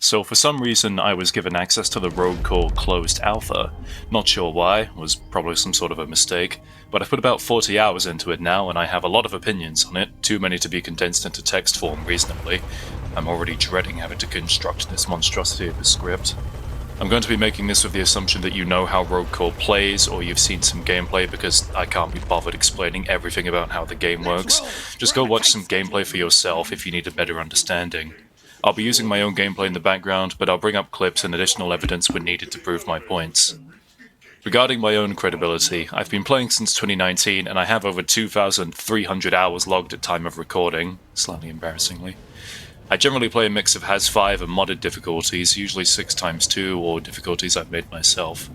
so for some reason I was given access to the Rogue Core closed alpha. Not sure why, was probably some sort of a mistake, but I've put about 40 hours into it now and I have a lot of opinions on it, too many to be condensed into text form reasonably. I'm already dreading having to construct this monstrosity of a script. I'm going to be making this with the assumption that you know how Rogue Core plays, or you've seen some gameplay, because I can't be bothered explaining everything about how the game works. Just go watch some gameplay for yourself if you need a better understanding. I'll be using my own gameplay in the background, but I'll bring up clips and additional evidence when needed to prove my points. Regarding my own credibility, I've been playing since 2019 and I have over 2,300 hours logged at time of recording, slightly embarrassingly. I generally play a mix of Has-5 and modded difficulties, usually 6x2 or difficulties I've made myself.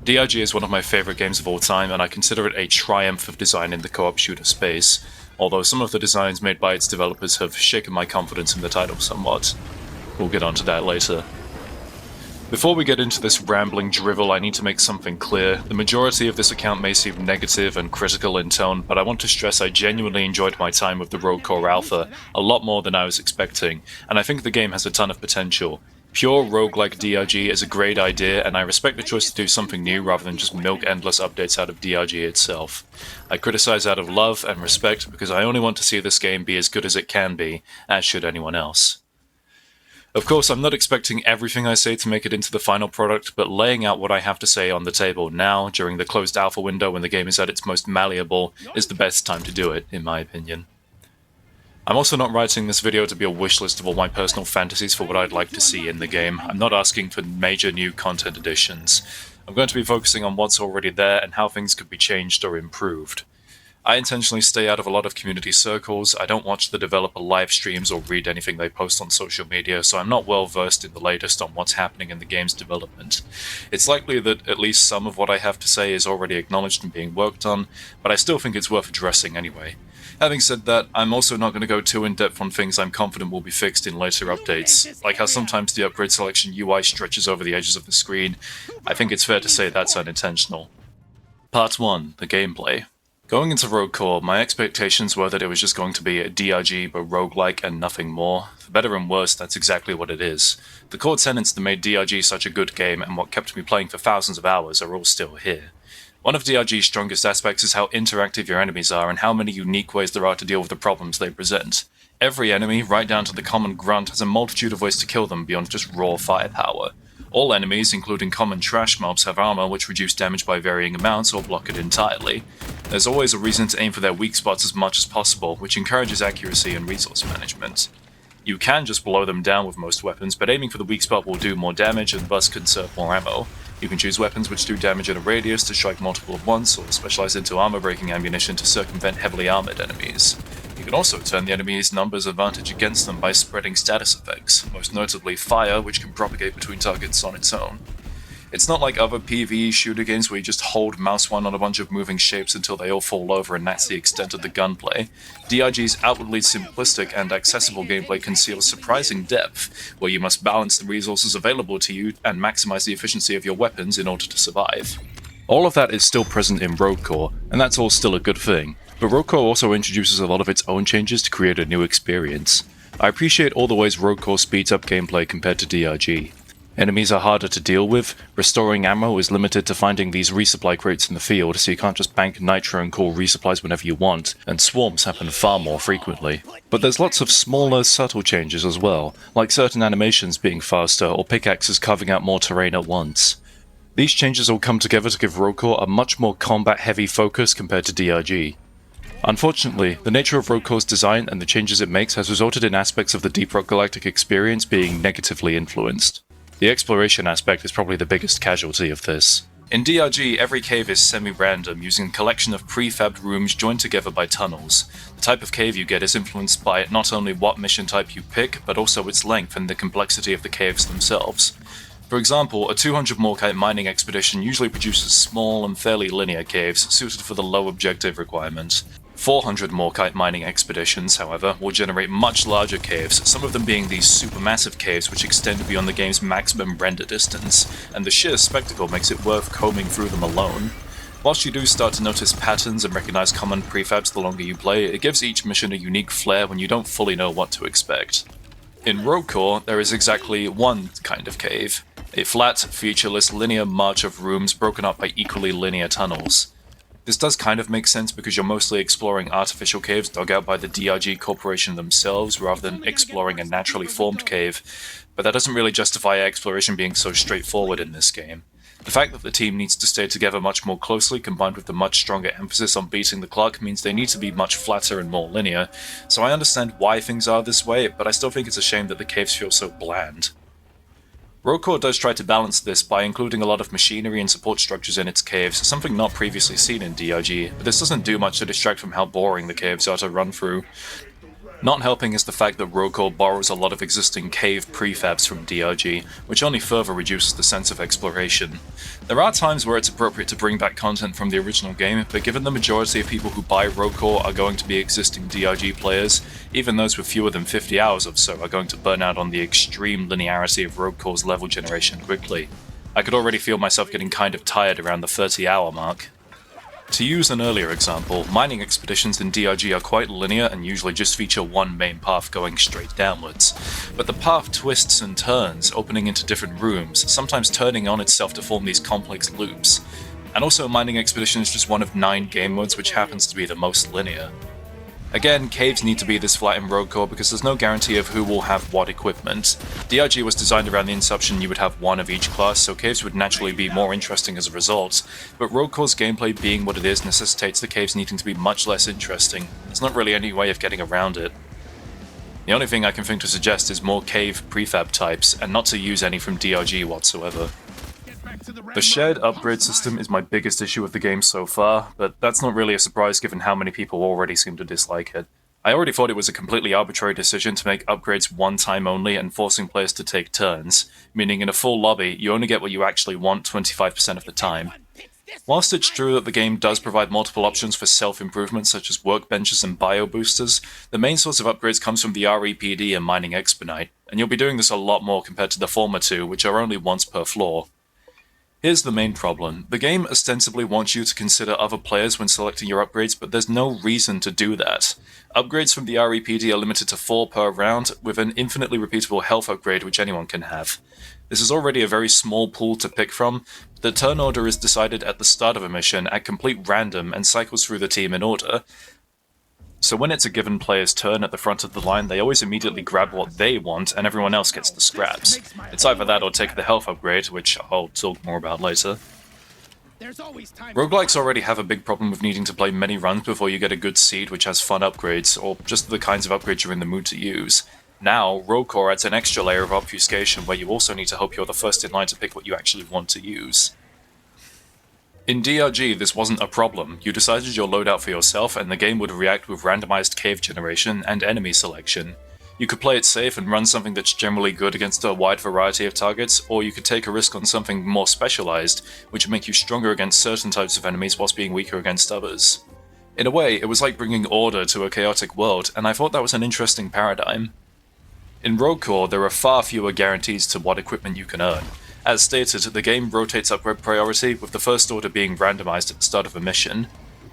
DRG is one of my favourite games of all time and I consider it a triumph of design in the co-op shooter space, although some of the designs made by its developers have shaken my confidence in the title somewhat. We'll get onto that later. Before we get into this rambling drivel, I need to make something clear. The majority of this account may seem negative and critical in tone, but I want to stress I genuinely enjoyed my time with the Rogue Core Alpha a lot more than I was expecting, and I think the game has a ton of potential. Pure roguelike DRG is a great idea, and I respect the choice to do something new rather than just milk endless updates out of DRG itself. I criticize out of love and respect because I only want to see this game be as good as it can be, as should anyone else. Of course, I'm not expecting everything I say to make it into the final product, but laying out what I have to say on the table now, during the closed alpha window when the game is at its most malleable, is the best time to do it, in my opinion. I'm also not writing this video to be a wish list of all my personal fantasies for what I'd like to see in the game. I'm not asking for major new content additions. I'm going to be focusing on what's already there and how things could be changed or improved. I intentionally stay out of a lot of community circles. I don't watch the developer live streams or read anything they post on social media, so I'm not well versed in the latest on what's happening in the game's development. It's likely that at least some of what I have to say is already acknowledged and being worked on, but I still think it's worth addressing anyway. Having said that, I'm also not going to go too in-depth on things I'm confident will be fixed in later updates, like how sometimes the upgrade selection UI stretches over the edges of the screen. I think it's fair to say that's unintentional. Part 1. The gameplay. Going into Rogue Core, my expectations were that it was just going to be a DRG but roguelike and nothing more. For better and worse, that's exactly what it is. The core tenets that made DRG such a good game and what kept me playing for thousands of hours are all still here. One of DRG's strongest aspects is how interactive your enemies are and how many unique ways there are to deal with the problems they present. Every enemy, right down to the common grunt, has a multitude of ways to kill them beyond just raw firepower. All enemies, including common trash mobs, have armor which reduce damage by varying amounts or block it entirely. There's always a reason to aim for their weak spots as much as possible, which encourages accuracy and resource management. You can just blow them down with most weapons, but aiming for the weak spot will do more damage and thus conserve more ammo. You can choose weapons which do damage in a radius to strike multiple at once, or specialize into armor-breaking ammunition to circumvent heavily armored enemies. You can also turn the enemy's numbers advantage against them by spreading status effects, most notably fire, which can propagate between targets on its own. It's not like other PvE shooter games where you just hold mouse 1 on a bunch of moving shapes until they all fall over and that's the extent of the gunplay. DRG's outwardly simplistic and accessible gameplay conceals surprising depth, where you must balance the resources available to you and maximize the efficiency of your weapons in order to survive. All of that is still present in Rogue Core, and that's all still a good thing. But Rogue Core also introduces a lot of its own changes to create a new experience. I appreciate all the ways Rogue Core speeds up gameplay compared to DRG. Enemies are harder to deal with, restoring ammo is limited to finding these resupply crates in the field, so you can't just bank nitro and call resupplies whenever you want, and swarms happen far more frequently. But there's lots of smaller, subtle changes as well, like certain animations being faster or pickaxes carving out more terrain at once. These changes all come together to give Rogue Core a much more combat-heavy focus compared to DRG. Unfortunately, the nature of Rogue Core's design and the changes it makes has resulted in aspects of the Deep Rock Galactic experience being negatively influenced. The exploration aspect is probably the biggest casualty of this. In DRG, every cave is semi-random, using a collection of prefabbed rooms joined together by tunnels. The type of cave you get is influenced by not only what mission type you pick, but also its length and the complexity of the caves themselves. For example, a 200 Morkite mining expedition usually produces small and fairly linear caves, suited for the low objective requirement. 400 Morkite mining expeditions, however, will generate much larger caves, some of them being these supermassive caves which extend beyond the game's maximum render distance, and the sheer spectacle makes it worth combing through them alone. Whilst you do start to notice patterns and recognize common prefabs the longer you play, it gives each mission a unique flair when you don't fully know what to expect. In Rogue Core, there is exactly one kind of cave. A flat, featureless, linear march of rooms broken up by equally linear tunnels. This does kind of make sense because you're mostly exploring artificial caves dug out by the DRG Corporation themselves rather than exploring a naturally formed cave, but that doesn't really justify exploration being so straightforward in this game. The fact that the team needs to stay together much more closely, combined with the much stronger emphasis on beating the clock, means they need to be much flatter and more linear, so I understand why things are this way, but I still think it's a shame that the caves feel so bland. Rogue Core does try to balance this by including a lot of machinery and support structures in its caves, something not previously seen in DRG, but this doesn't do much to distract from how boring the caves are to run through. Not helping is the fact that Rogue Core borrows a lot of existing cave prefabs from DRG, which only further reduces the sense of exploration. There are times where it's appropriate to bring back content from the original game, but given the majority of people who buy Rogue Core are going to be existing DRG players, even those with fewer than 50 hours or so are going to burn out on the extreme linearity of Rogue Core's level generation quickly. I could already feel myself getting kind of tired around the 30-hour mark. To use an earlier example, mining expeditions in DRG are quite linear and usually just feature one main path going straight downwards. But the path twists and turns, opening into different rooms, sometimes turning on itself to form these complex loops. And also, mining expedition is just one of 9 game modes which happens to be the most linear. Again, caves need to be this flat in Rogue Core because there's no guarantee of who will have what equipment. DRG was designed around the inception you would have one of each class, so caves would naturally be more interesting as a result, but Rogue Core's gameplay being what it is necessitates the caves needing to be much less interesting. There's not really any way of getting around it. The only thing I can think to suggest is more cave prefab types, and not to use any from DRG whatsoever. The shared upgrade system is my biggest issue with the game so far, but that's not really a surprise given how many people already seem to dislike it. I already thought it was a completely arbitrary decision to make upgrades one time only and forcing players to take turns, meaning in a full lobby, you only get what you actually want 25% of the time. Whilst it's true that the game does provide multiple options for self-improvement such as workbenches and bio boosters, the main source of upgrades comes from the REPD and Mining Expedite, and you'll be doing this a lot more compared to the former two, which are only once per floor. Here's the main problem. The game ostensibly wants you to consider other players when selecting your upgrades, but there's no reason to do that. Upgrades from the REPD are limited to 4 per round, with an infinitely repeatable health upgrade which anyone can have. This is already a very small pool to pick from. The turn order is decided at the start of a mission at complete random and cycles through the team in order. So when it's a given player's turn at the front of the line, they always immediately grab what they want and everyone else gets the scraps. It's either that or take the health upgrade, which I'll talk more about later. Roguelikes already have a big problem with needing to play many runs before you get a good seed which has fun upgrades, or just the kinds of upgrades you're in the mood to use. Now, Rogue Core adds an extra layer of obfuscation where you also need to hope you're the first in line to pick what you actually want to use. In DRG, this wasn't a problem. You decided your loadout for yourself, and the game would react with randomized cave generation and enemy selection. You could play it safe and run something that's generally good against a wide variety of targets, or you could take a risk on something more specialized, which would make you stronger against certain types of enemies whilst being weaker against others. In a way, it was like bringing order to a chaotic world, and I thought that was an interesting paradigm. In Rogue Core, there are far fewer guarantees to what equipment you can earn. As stated, the game rotates upgrade priority, with the first order being randomized at the start of a mission.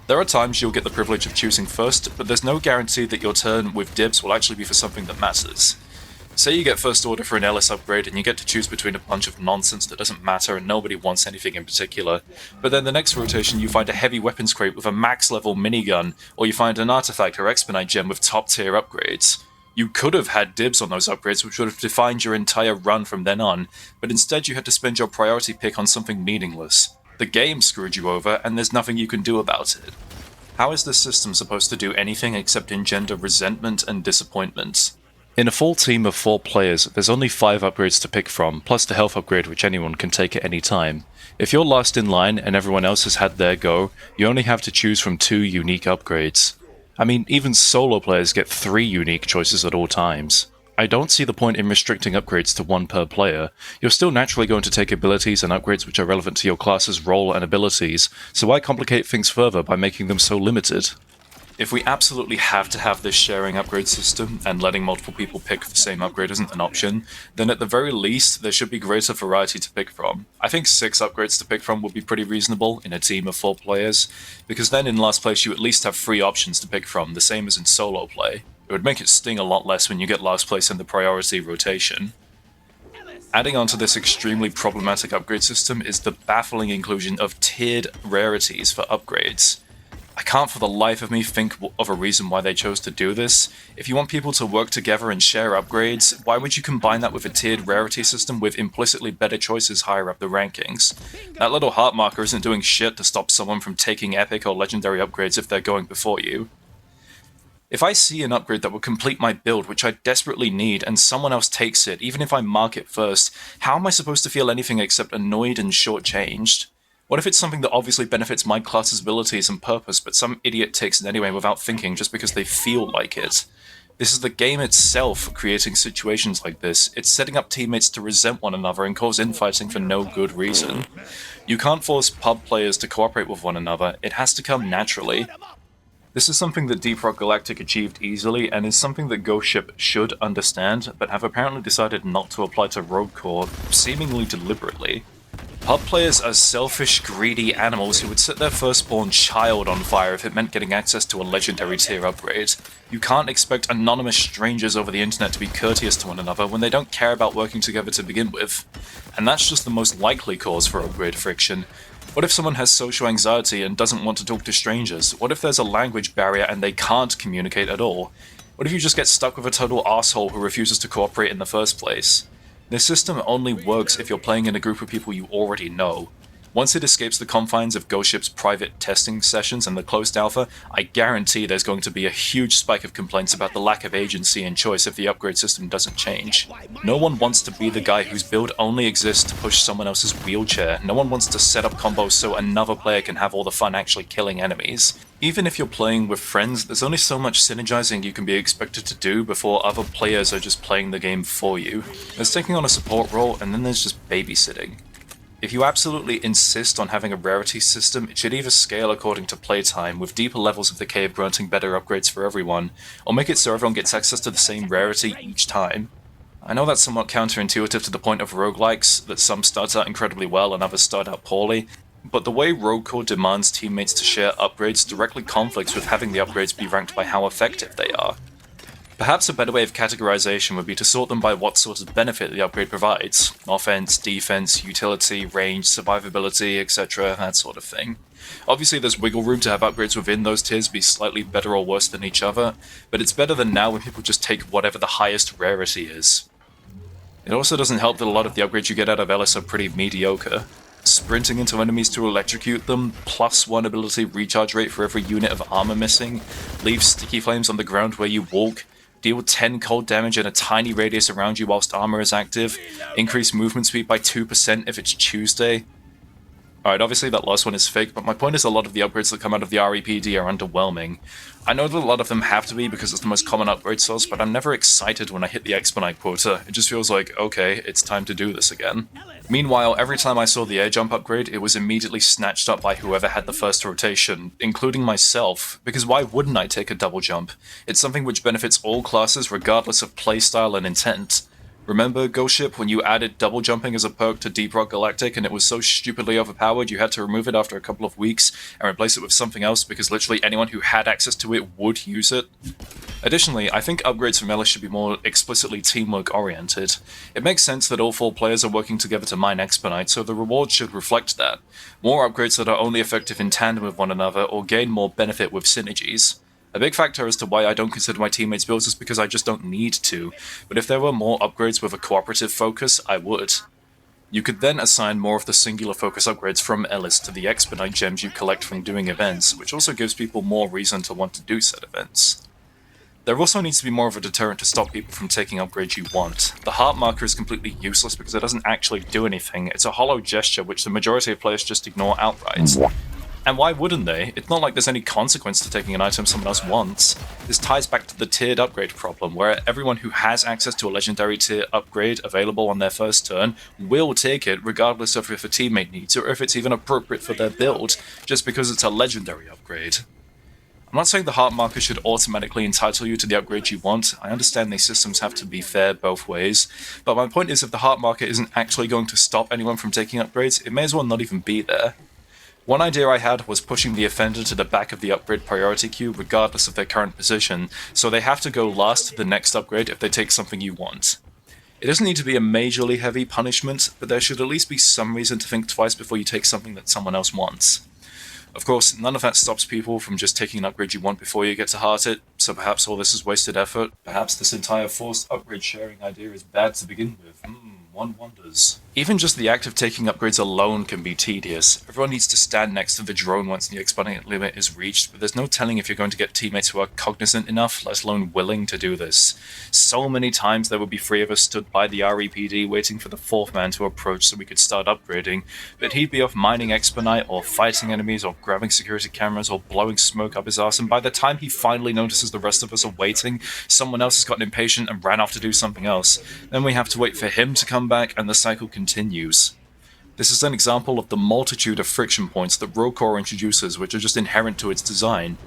There are times you'll get the privilege of choosing first, but there's no guarantee that your turn with dibs will actually be for something that matters. Say you get first order for an Ellis upgrade and you get to choose between a bunch of nonsense that doesn't matter and nobody wants anything in particular, but then the next rotation you find a heavy weapons crate with a max level minigun, or you find an artifact or expedite gem with top tier upgrades. You could have had dibs on those upgrades which would have defined your entire run from then on, but instead you had to spend your priority pick on something meaningless. The game screwed you over, and there's nothing you can do about it. How is this system supposed to do anything except engender resentment and disappointment? In a full team of 4 players, there's only 5 upgrades to pick from, plus the health upgrade which anyone can take at any time. If you're last in line and everyone else has had their go, you only have to choose from 2 unique upgrades. I mean, even solo players get 3 unique choices at all times. I don't see the point in restricting upgrades to 1 per player. You're still naturally going to take abilities and upgrades which are relevant to your class's role and abilities, so why complicate things further by making them so limited? If we absolutely have to have this sharing upgrade system, and letting multiple people pick the same upgrade isn't an option, then at the very least there should be greater variety to pick from. I think 6 upgrades to pick from would be pretty reasonable in a team of 4 players, because then in last place you at least have 3 options to pick from, the same as in solo play. It would make it sting a lot less when you get last place in the priority rotation. Adding on to this extremely problematic upgrade system is the baffling inclusion of tiered rarities for upgrades. I can't for the life of me think of a reason why they chose to do this. If you want people to work together and share upgrades, why would you combine that with a tiered rarity system with implicitly better choices higher up the rankings? That little heart marker isn't doing shit to stop someone from taking epic or legendary upgrades if they're going before you. If I see an upgrade that will complete my build, which I desperately need, and someone else takes it, even if I mark it first, how am I supposed to feel anything except annoyed and shortchanged? What if it's something that obviously benefits my class's abilities and purpose, but some idiot takes it anyway without thinking just because they feel like it? This is the game itself creating situations like this. It's setting up teammates to resent one another and cause infighting for no good reason. You can't force pub players to cooperate with one another, it has to come naturally. This is something that DRG Galactic achieved easily, and is something that Ghost Ship should understand, but have apparently decided not to apply to Rogue Core, seemingly deliberately. Pub players are selfish, greedy animals who would set their firstborn child on fire if it meant getting access to a legendary tier upgrade. You can't expect anonymous strangers over the internet to be courteous to one another when they don't care about working together to begin with. And that's just the most likely cause for upgrade friction. What if someone has social anxiety and doesn't want to talk to strangers? What if there's a language barrier and they can't communicate at all? What if you just get stuck with a total asshole who refuses to cooperate in the first place? This system only works if you're playing in a group of people you already know. Once it escapes the confines of Ghost Ship's private testing sessions and the closed alpha, I guarantee there's going to be a huge spike of complaints about the lack of agency and choice if the upgrade system doesn't change. No one wants to be the guy whose build only exists to push someone else's wheelchair. No one wants to set up combos so another player can have all the fun actually killing enemies. Even if you're playing with friends, there's only so much synergizing you can be expected to do before other players are just playing the game for you. There's taking on a support role, and then there's just babysitting. If you absolutely insist on having a rarity system, it should either scale according to playtime, with deeper levels of the cave granting better upgrades for everyone, or make it so everyone gets access to the same rarity each time. I know that's somewhat counterintuitive to the point of roguelikes, that some start out incredibly well and others start out poorly, but the way Rogue Core demands teammates to share upgrades directly conflicts with having the upgrades be ranked by how effective they are. Perhaps a better way of categorization would be to sort them by what sort of benefit the upgrade provides. Offense, defense, utility, range, survivability, etc., that sort of thing. Obviously there's wiggle room to have upgrades within those tiers be slightly better or worse than each other, but it's better than now when people just take whatever the highest rarity is. It also doesn't help that a lot of the upgrades you get out of Ellis are pretty mediocre. Sprinting into enemies to electrocute them, +1 ability recharge rate for every unit of armor missing, leave sticky flames on the ground where you walk, deal 10 cold damage in a tiny radius around you whilst armor is active, increase movement speed by 2% if it's Tuesday. Alright, obviously that last one is fake, but my point is a lot of the upgrades that come out of the REPD are underwhelming. I know that a lot of them have to be because it's the most common upgrade source, but I'm never excited when I hit the Expedite quota. It just feels like, okay, it's time to do this again. Meanwhile, every time I saw the air jump upgrade, it was immediately snatched up by whoever had the first rotation, including myself, because why wouldn't I take a double jump? It's something which benefits all classes regardless of playstyle and intent. Remember, Ghost Ship, when you added double jumping as a perk to DRG Galactic and it was so stupidly overpowered you had to remove it after a couple of weeks and replace it with something else because literally anyone who had access to it would use it? Additionally, I think upgrades for melee should be more explicitly teamwork oriented. It makes sense that all 4 players are working together to mine Expedite, so the rewards should reflect that. More upgrades that are only effective in tandem with one another or gain more benefit with synergies. A big factor as to why I don't consider my teammates' builds is because I just don't need to, but if there were more upgrades with a cooperative focus, I would. You could then assign more of the singular focus upgrades from Ellis to the Expedite gems you collect from doing events, which also gives people more reason to want to do said events. There also needs to be more of a deterrent to stop people from taking upgrades you want. The heart marker is completely useless because it doesn't actually do anything, it's a hollow gesture which the majority of players just ignore outright. And why wouldn't they? It's not like there's any consequence to taking an item someone else wants. This ties back to the tiered upgrade problem, where everyone who has access to a legendary tier upgrade available on their first turn will take it regardless of if a teammate needs it or if it's even appropriate for their build, just because it's a legendary upgrade. I'm not saying the heart marker should automatically entitle you to the upgrade you want. I understand these systems have to be fair both ways, but my point is if the heart marker isn't actually going to stop anyone from taking upgrades, it may as well not even be there. One idea I had was pushing the offender to the back of the upgrade priority queue regardless of their current position, so they have to go last to the next upgrade if they take something you want. It doesn't need to be a majorly heavy punishment, but there should at least be some reason to think twice before you take something that someone else wants. Of course, none of that stops people from just taking an upgrade you want before you get to heart it, so perhaps all this is wasted effort. Perhaps this entire forced upgrade sharing idea is bad to begin with. One wonders. Even just the act of taking upgrades alone can be tedious. Everyone needs to stand next to the drone once the exponent limit is reached, but there's no telling if you're going to get teammates who are cognizant enough, let alone willing to do this. So many times there would be 3 of us stood by the REPD waiting for the 4th man to approach so we could start upgrading, but he'd be off mining exponite or fighting enemies or grabbing security cameras or blowing smoke up his arse, and by the time he finally notices the rest of us are waiting, someone else has gotten impatient and ran off to do something else. Then we have to wait for him to come back and the cycle continues. This is an example of the multitude of friction points that Rogue Core introduces, which are just inherent to its design.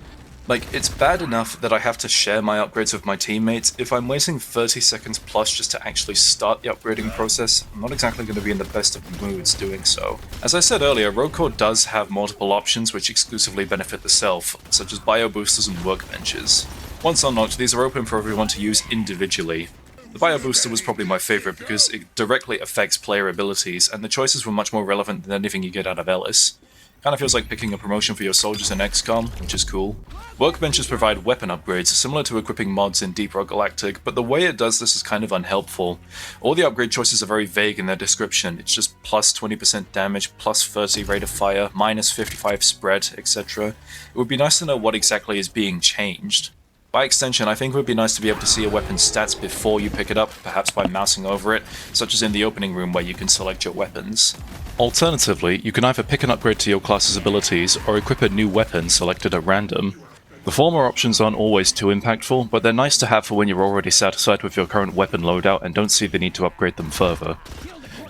Like, it's bad enough that I have to share my upgrades with my teammates. If I'm waiting 30 seconds plus just to actually start the upgrading process, I'm not exactly going to be in the best of moods doing so. As I said earlier, Rogue Core does have multiple options which exclusively benefit the self, such as bio boosters and workbenches. Once unlocked, these are open for everyone to use individually. The Bio Booster was probably my favourite because it directly affects player abilities, and the choices were much more relevant than anything you get out of Ellis. Kinda feels like picking a promotion for your soldiers in XCOM, which is cool. Workbenches provide weapon upgrades, similar to equipping mods in DRG Galactic, but the way it does this is kind of unhelpful. All the upgrade choices are very vague in their description. It's just plus 20% damage, plus 30 rate of fire, minus 55 spread, etc. It would be nice to know what exactly is being changed. By extension, I think it would be nice to be able to see a weapon's stats before you pick it up, perhaps by mousing over it, such as in the opening room where you can select your weapons. Alternatively, you can either pick an upgrade to your class's abilities or equip a new weapon selected at random. The former options aren't always too impactful, but they're nice to have for when you're already satisfied with your current weapon loadout and don't see the need to upgrade them further.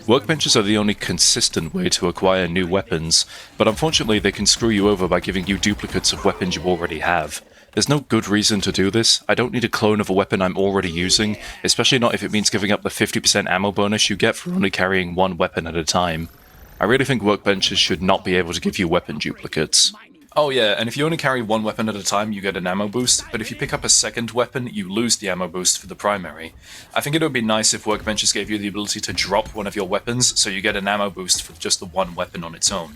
Workbenches are the only consistent way to acquire new weapons, but unfortunately they can screw you over by giving you duplicates of weapons you already have. There's no good reason to do this. I don't need a clone of a weapon I'm already using, especially not if it means giving up the 50% ammo bonus you get for only carrying one weapon at a time. I really think workbenches should not be able to give you weapon duplicates. Oh yeah, and if you only carry one weapon at a time, you get an ammo boost, but if you pick up a second weapon, you lose the ammo boost for the primary. I think it would be nice if workbenches gave you the ability to drop one of your weapons, so you get an ammo boost for just the one weapon on its own.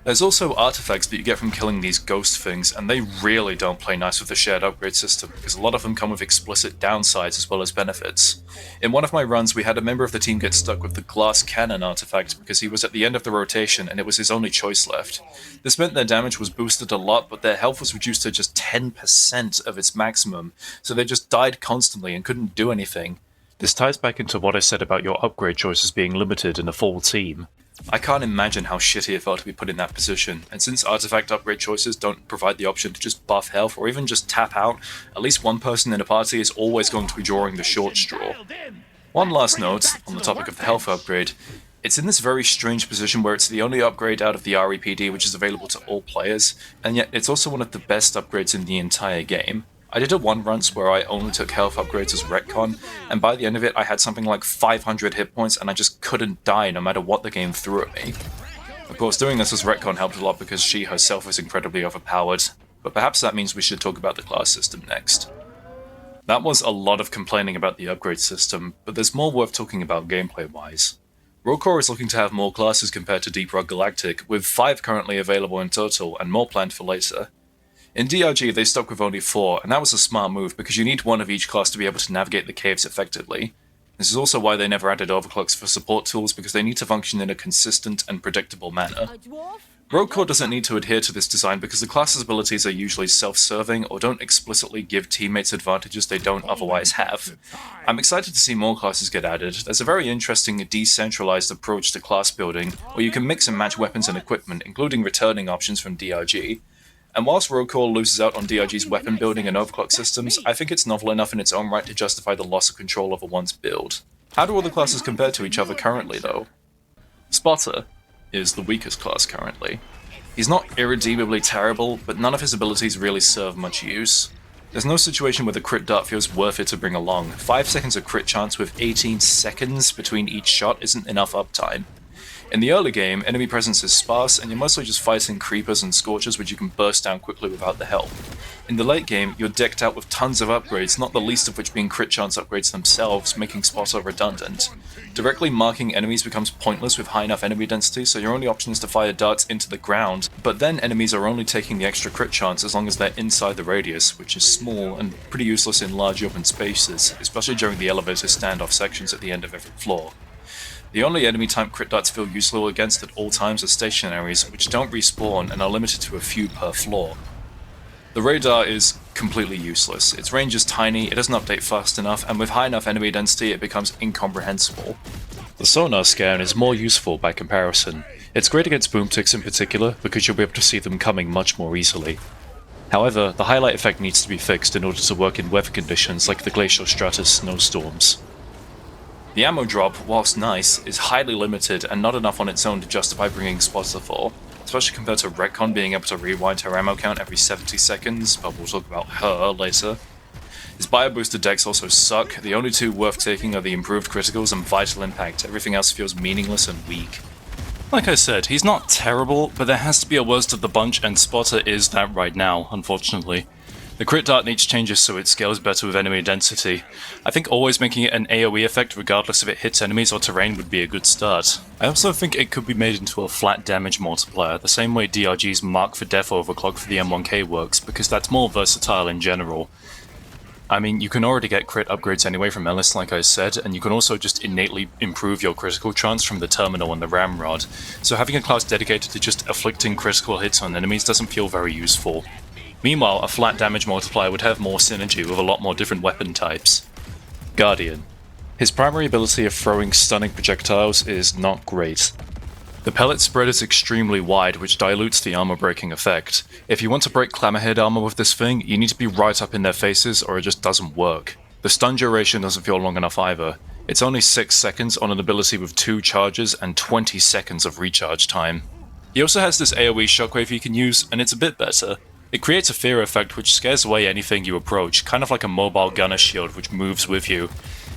There's also artifacts that you get from killing these ghost things, and they really don't play nice with the shared upgrade system, because a lot of them come with explicit downsides as well as benefits. In one of my runs, we had a member of the team get stuck with the glass cannon artifact because he was at the end of the rotation and it was his only choice left. This meant their damage was boosted a lot, but their health was reduced to just 10% of its maximum, so they just died constantly and couldn't do anything. This ties back into what I said about your upgrade choices being limited in a full team. I can't imagine how shitty it felt to be put in that position, and since artifact upgrade choices don't provide the option to just buff health or even just tap out, at least one person in a party is always going to be drawing the short straw. One last note, on the topic of the health upgrade, it's in this very strange position where it's the only upgrade out of the REPD which is available to all players, and yet it's also one of the best upgrades in the entire game. I did a one once where I only took health upgrades as retcon, and by the end of it I had something like 500 hit points and I just couldn't die no matter what the game threw at me. Of course, doing this as retcon helped a lot because she herself is incredibly overpowered, but perhaps that means we should talk about the class system next. That was a lot of complaining about the upgrade system, but there's more worth talking about gameplay-wise. Rogue Core is looking to have more classes compared to DRG Galactic, with 5 currently available in total and more planned for later. In DRG, they stuck with only 4, and that was a smart move because you need one of each class to be able to navigate the caves effectively. This is also why they never added overclocks for support tools, because they need to function in a consistent and predictable manner. Rogue Core doesn't need to adhere to this design because the class's abilities are usually self-serving or don't explicitly give teammates advantages they don't otherwise have. I'm excited to see more classes get added. There's a very interesting decentralized approach to class building, where you can mix and match weapons and equipment, including returning options from DRG. And whilst Rogue Core loses out on DRG's weapon building and overclock systems, I think it's novel enough in its own right to justify the loss of control over one's build. How do all the classes compare to each other currently, though? Spotter is the weakest class currently. He's not irredeemably terrible, but none of his abilities really serve much use. There's no situation where the crit dart feels worth it to bring along. 5 seconds of crit chance with 18 seconds between each shot isn't enough uptime. In the early game, enemy presence is sparse and you're mostly just fighting creepers and scorchers which you can burst down quickly without the help. In the late game, you're decked out with tons of upgrades, not the least of which being crit chance upgrades themselves, making spotter redundant. Directly marking enemies becomes pointless with high enough enemy density, so your only option is to fire darts into the ground, but then enemies are only taking the extra crit chance as long as they're inside the radius, which is small and pretty useless in large open spaces, especially during the elevator standoff sections at the end of every floor. The only enemy type crit darts feel useful against at all times are stationaries, which don't respawn and are limited to a few per floor. The radar is completely useless. Its range is tiny, it doesn't update fast enough, and with high enough enemy density it becomes incomprehensible. The sonar scan is more useful by comparison. It's great against boomticks in particular, because you'll be able to see them coming much more easily. However, the highlight effect needs to be fixed in order to work in weather conditions like the glacial stratus snowstorms. The ammo drop, whilst nice, is highly limited and not enough on its own to justify bringing spotter for, especially compared to Retcon being able to rewind her ammo count every 70 seconds, but we'll talk about her later. His bio booster decks also suck, the only two worth taking are the improved criticals and vital impact, everything else feels meaningless and weak. Like I said, he's not terrible, but there has to be a worst of the bunch and spotter is that right now, unfortunately. The crit dart needs changes so it scales better with enemy density. I think always making it an AoE effect regardless if it hits enemies or terrain would be a good start. I also think it could be made into a flat damage multiplier, the same way DRG's Mark for Death overclock for the M1K works, because that's more versatile in general. I mean, you can already get crit upgrades anyway from Ellis, like I said, and you can also just innately improve your critical chance from the Terminal and the Ramrod, so having a class dedicated to just afflicting critical hits on enemies doesn't feel very useful. Meanwhile, a flat damage multiplier would have more synergy with a lot more different weapon types. Guardian. His primary ability of throwing stunning projectiles is not great. The pellet spread is extremely wide, which dilutes the armor breaking effect. If you want to break Clammerhead armor with this thing, you need to be right up in their faces or it just doesn't work. The stun duration doesn't feel long enough either. It's only 6 seconds on an ability with 2 charges and 20 seconds of recharge time. He also has this AoE shockwave he can use, and it's a bit better. It creates a fear effect which scares away anything you approach, kind of like a mobile gunner shield which moves with you.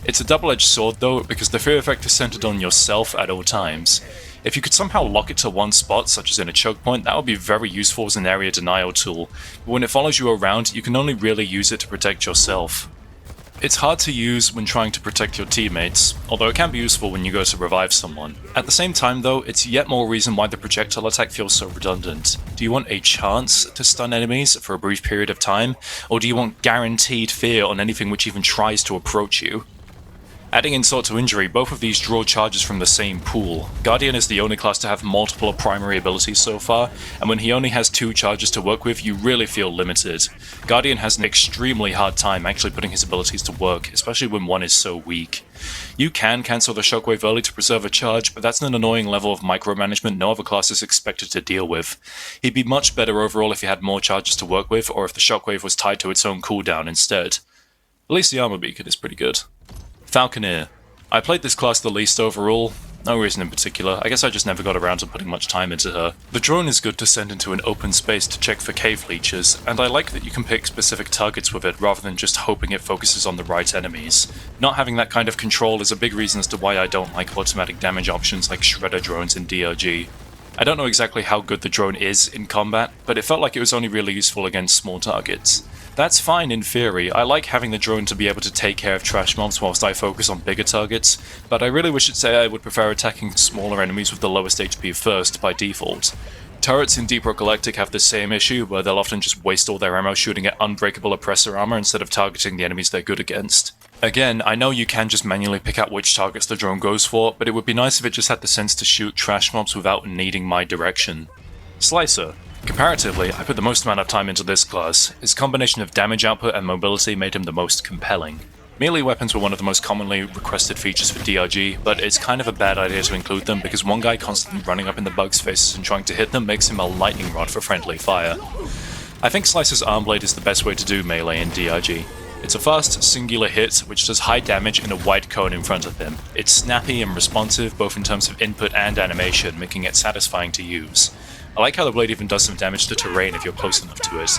It's a double-edged sword though, because the fear effect is centered on yourself at all times. If you could somehow lock it to one spot, such as in a choke point, that would be very useful as an area denial tool, but when it follows you around, you can only really use it to protect yourself. It's hard to use when trying to protect your teammates, although it can be useful when you go to revive someone. At the same time though, it's yet more reason why the projectile attack feels so redundant. Do you want a chance to stun enemies for a brief period of time, or do you want guaranteed fear on anything which even tries to approach you? Adding insult to injury, both of these draw charges from the same pool. Guardian is the only class to have multiple primary abilities so far, and when he only has 2 charges to work with, you really feel limited. Guardian has an extremely hard time actually putting his abilities to work, especially when one is so weak. You can cancel the shockwave early to preserve a charge, but that's an annoying level of micromanagement no other class is expected to deal with. He'd be much better overall if he had more charges to work with, or if the shockwave was tied to its own cooldown instead. At least the armor beacon is pretty good. Falconeer. I played this class the least overall, no reason in particular, I guess I just never got around to putting much time into her. The drone is good to send into an open space to check for cave leeches, and I like that you can pick specific targets with it rather than just hoping it focuses on the right enemies. Not having that kind of control is a big reason as to why I don't like automatic damage options like shredder drones in DRG. I don't know exactly how good the drone is in combat, but it felt like it was only really useful against small targets. That's fine in theory, I like having the drone to be able to take care of trash mobs whilst I focus on bigger targets, but I really wish it'd say I would prefer attacking smaller enemies with the lowest HP first by default. Turrets in Deep Rock Galactic have the same issue, where they'll often just waste all their ammo shooting at unbreakable oppressor armor instead of targeting the enemies they're good against. Again, I know you can just manually pick out which targets the drone goes for, but it would be nice if it just had the sense to shoot trash mobs without needing my direction. Slicer. Comparatively, I put the most amount of time into this class. His combination of damage output and mobility made him the most compelling. Melee weapons were one of the most commonly requested features for DRG, but it's kind of a bad idea to include them because one guy constantly running up in the bugs' faces and trying to hit them makes him a lightning rod for friendly fire. I think Slicer's arm blade is the best way to do melee in DRG. It's a fast, singular hit which does high damage in a wide cone in front of him. It's snappy and responsive both in terms of input and animation, making it satisfying to use. I like how the blade even does some damage to terrain if you're close enough to it.